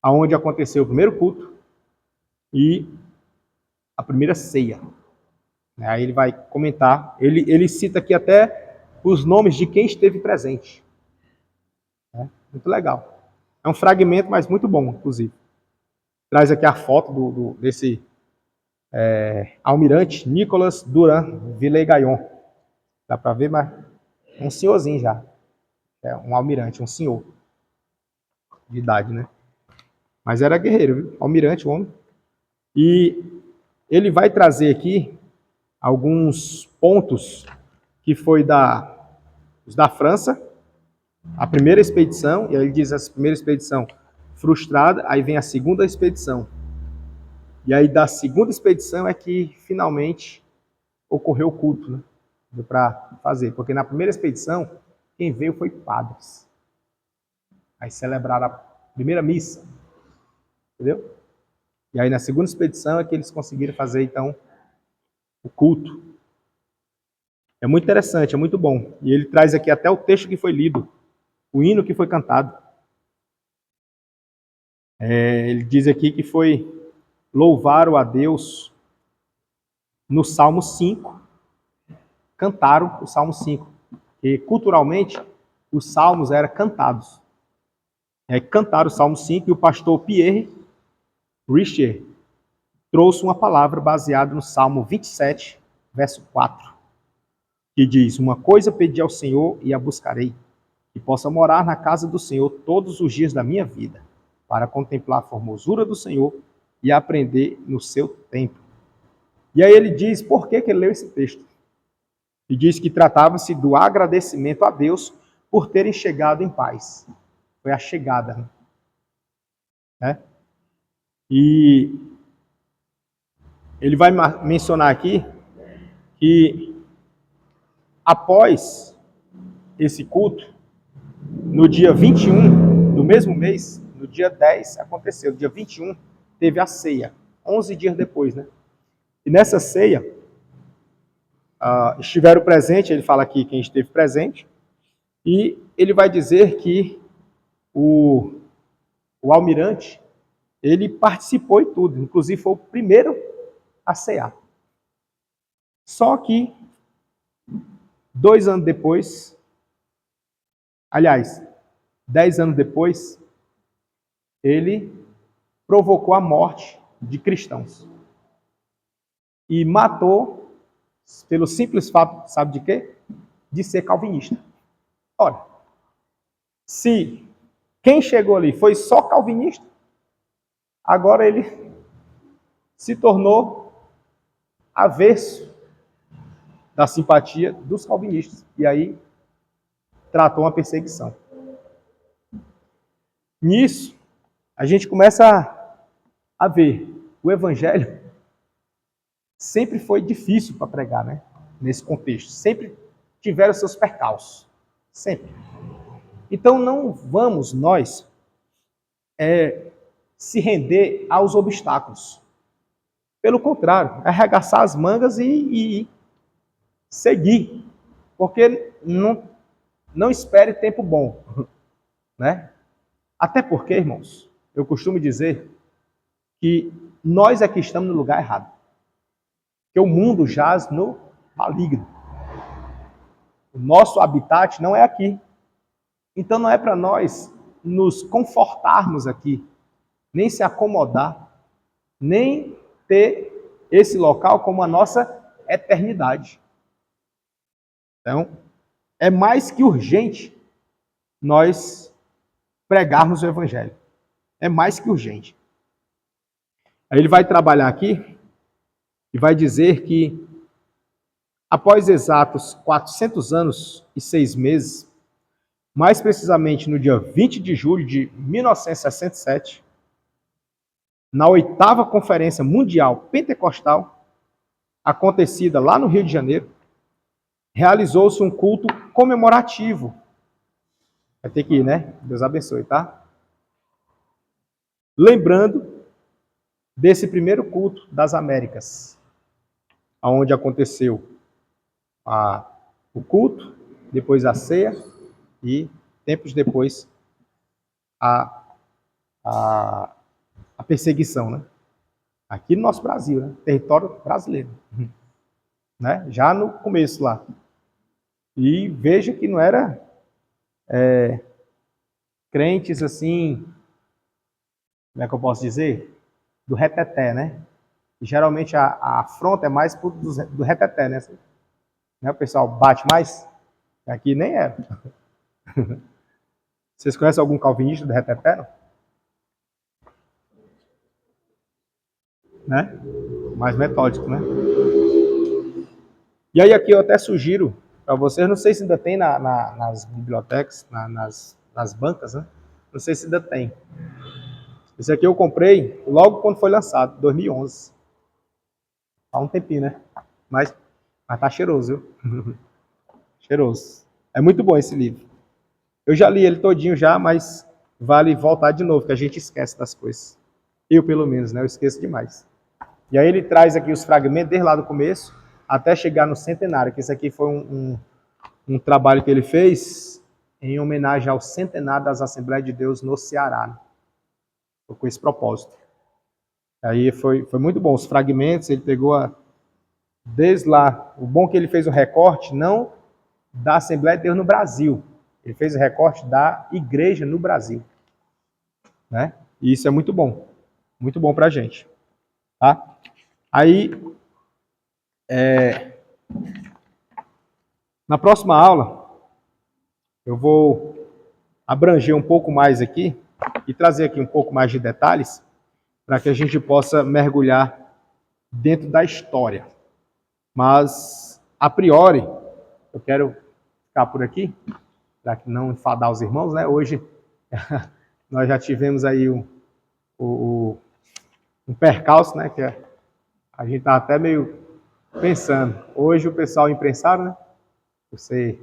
aonde aconteceu o primeiro culto e a primeira ceia. Aí ele vai comentar, ele cita aqui até os nomes de quem esteve presente. Muito legal. É um fragmento, mas muito bom, inclusive. Traz aqui a foto desse almirante Nicolas Durand Villers-Gaillon. Dá para ver, mas é um senhorzinho já. É um almirante, um senhor de idade, né? Mas era guerreiro, viu? Almirante, o homem. E ele vai trazer aqui alguns pontos que foi da França, a primeira expedição, e aí ele diz a primeira expedição frustrada, aí vem a segunda expedição. E aí da segunda expedição é que finalmente ocorreu o culto, né? Para fazer, porque na primeira expedição quem veio foi padres. Aí celebraram a primeira missa, entendeu? E aí na segunda expedição é que eles conseguiram fazer então o culto. É muito interessante, é muito bom. E ele traz aqui até o texto que foi lido, o hino que foi cantado. Ele diz aqui que foi louvaram a Deus no Salmo 5, cantaram o Salmo 5. E culturalmente, os salmos eram cantados. Cantaram o Salmo 5 e o pastor Pierre Richer trouxe uma palavra baseada no Salmo 27, verso 4, que diz: uma coisa pedi ao Senhor e a buscarei, que possa morar na casa do Senhor todos os dias da minha vida, para contemplar a formosura do Senhor e aprender no seu templo. E aí ele diz por que ele leu esse texto. E diz que tratava-se do agradecimento a Deus por terem chegado em paz. Foi a chegada, né? E ele vai mencionar aqui que após esse culto, no dia 21 do mesmo mês, no dia 10 aconteceu, no dia 21 teve a ceia, 11 dias depois, né? E nessa ceia, estiveram presentes, ele fala aqui quem esteve presente, e ele vai dizer que o almirante, ele participou e tudo, inclusive foi o primeiro a cear. Só que 2 anos depois, aliás, 10 anos depois, ele provocou a morte de cristãos. E matou pelo simples fato, sabe de quê? De ser calvinista. Ora, se quem chegou ali foi só calvinista, agora ele se tornou avesso da simpatia dos calvinistas. E aí tratou uma perseguição. Nisso, a gente começa a ver o evangelho sempre foi difícil para pregar, né? Nesse contexto. Sempre tiveram seus percalços. Sempre. Então não vamos nós se render aos obstáculos. Pelo contrário, arregaçar as mangas e seguir. Porque não espere tempo bom. Né? Até porque, irmãos, eu costumo dizer que nós é que estamos no lugar errado. Que o mundo jaz no maligno. O nosso habitat não é aqui. Então não é para nós nos confortarmos aqui, nem se acomodar, nem ter esse local como a nossa eternidade. Então, é mais que urgente nós pregarmos o Evangelho. É mais que urgente. Aí ele vai trabalhar aqui e vai dizer que após exatos 400 anos e 6 meses, mais precisamente no dia 20 de julho de 1967, na 8ª Conferência Mundial Pentecostal, acontecida lá no Rio de Janeiro, realizou-se um culto comemorativo. Vai ter que ir, né? Deus abençoe, tá? Lembrando desse primeiro culto das Américas, onde aconteceu o culto, depois a ceia e, tempos depois, a perseguição, né? Aqui no nosso Brasil, né? Território brasileiro, né? Já no começo lá. E veja que não era crentes assim, como é que eu posso dizer? Do reteté, né? E geralmente a afronta é mais do reteté, né? O pessoal bate mais. Aqui nem era. Vocês conhecem algum calvinista do reteté, não? Né? Mais metódico, né? E aí aqui eu até sugiro para vocês, não sei se ainda tem nas bibliotecas, nas bancas, né? Não sei se ainda tem. Esse aqui eu comprei logo quando foi lançado, 2011. Há um tempinho, né? Mas tá cheiroso, viu? Cheiroso. É muito bom esse livro. Eu já li ele todinho já, mas vale voltar de novo, que a gente esquece das coisas. Eu, pelo menos, né? Eu esqueço demais. E aí ele traz aqui os fragmentos desde lá do começo até chegar no centenário, que esse aqui foi um trabalho que ele fez em homenagem ao centenário das Assembleias de Deus no Ceará. Né? Foi com esse propósito. Aí foi muito bom. Os fragmentos, ele pegou desde lá. O bom é que ele fez um recorte, não da Assembleia de Deus no Brasil. Ele fez o recorte da igreja no Brasil. Né? E isso é muito bom. Muito bom pra gente. Tá? Aí, na próxima aula, eu vou abranger um pouco mais aqui e trazer aqui um pouco mais de detalhes para que a gente possa mergulhar dentro da história. Mas, a priori, eu quero ficar por aqui, para não enfadar os irmãos, né? Hoje, nós já tivemos aí um percalço, né? Que a gente está até meio pensando. Hoje o pessoal imprensaram, né? Você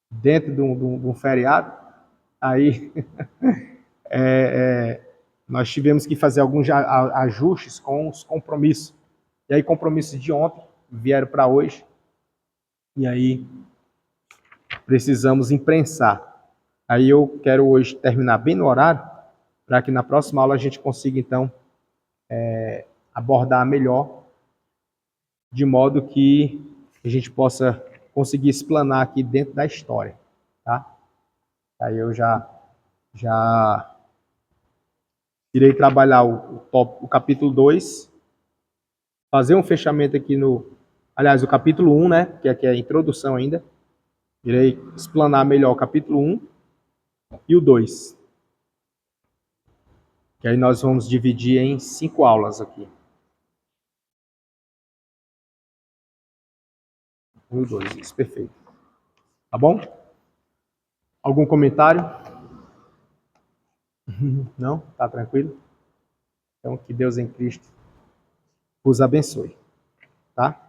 dentro de um feriado, aí nós tivemos que fazer alguns ajustes com os compromissos. E aí compromissos de ontem vieram para hoje, e aí precisamos imprensar. Aí eu quero hoje terminar bem no horário, para que na próxima aula a gente consiga, então, abordar melhor, de modo que a gente possa conseguir explanar aqui dentro da história. Tá? Aí eu já irei trabalhar o capítulo 2, fazer um fechamento aqui aliás, o capítulo 1, né, que aqui é a introdução ainda. Irei explanar melhor o capítulo 1 e o 2. Que aí nós vamos dividir em 5 aulas aqui. 1 e 2, isso, perfeito. Tá bom? Algum comentário? Não? Tá tranquilo? Então, que Deus em Cristo os abençoe. Tá?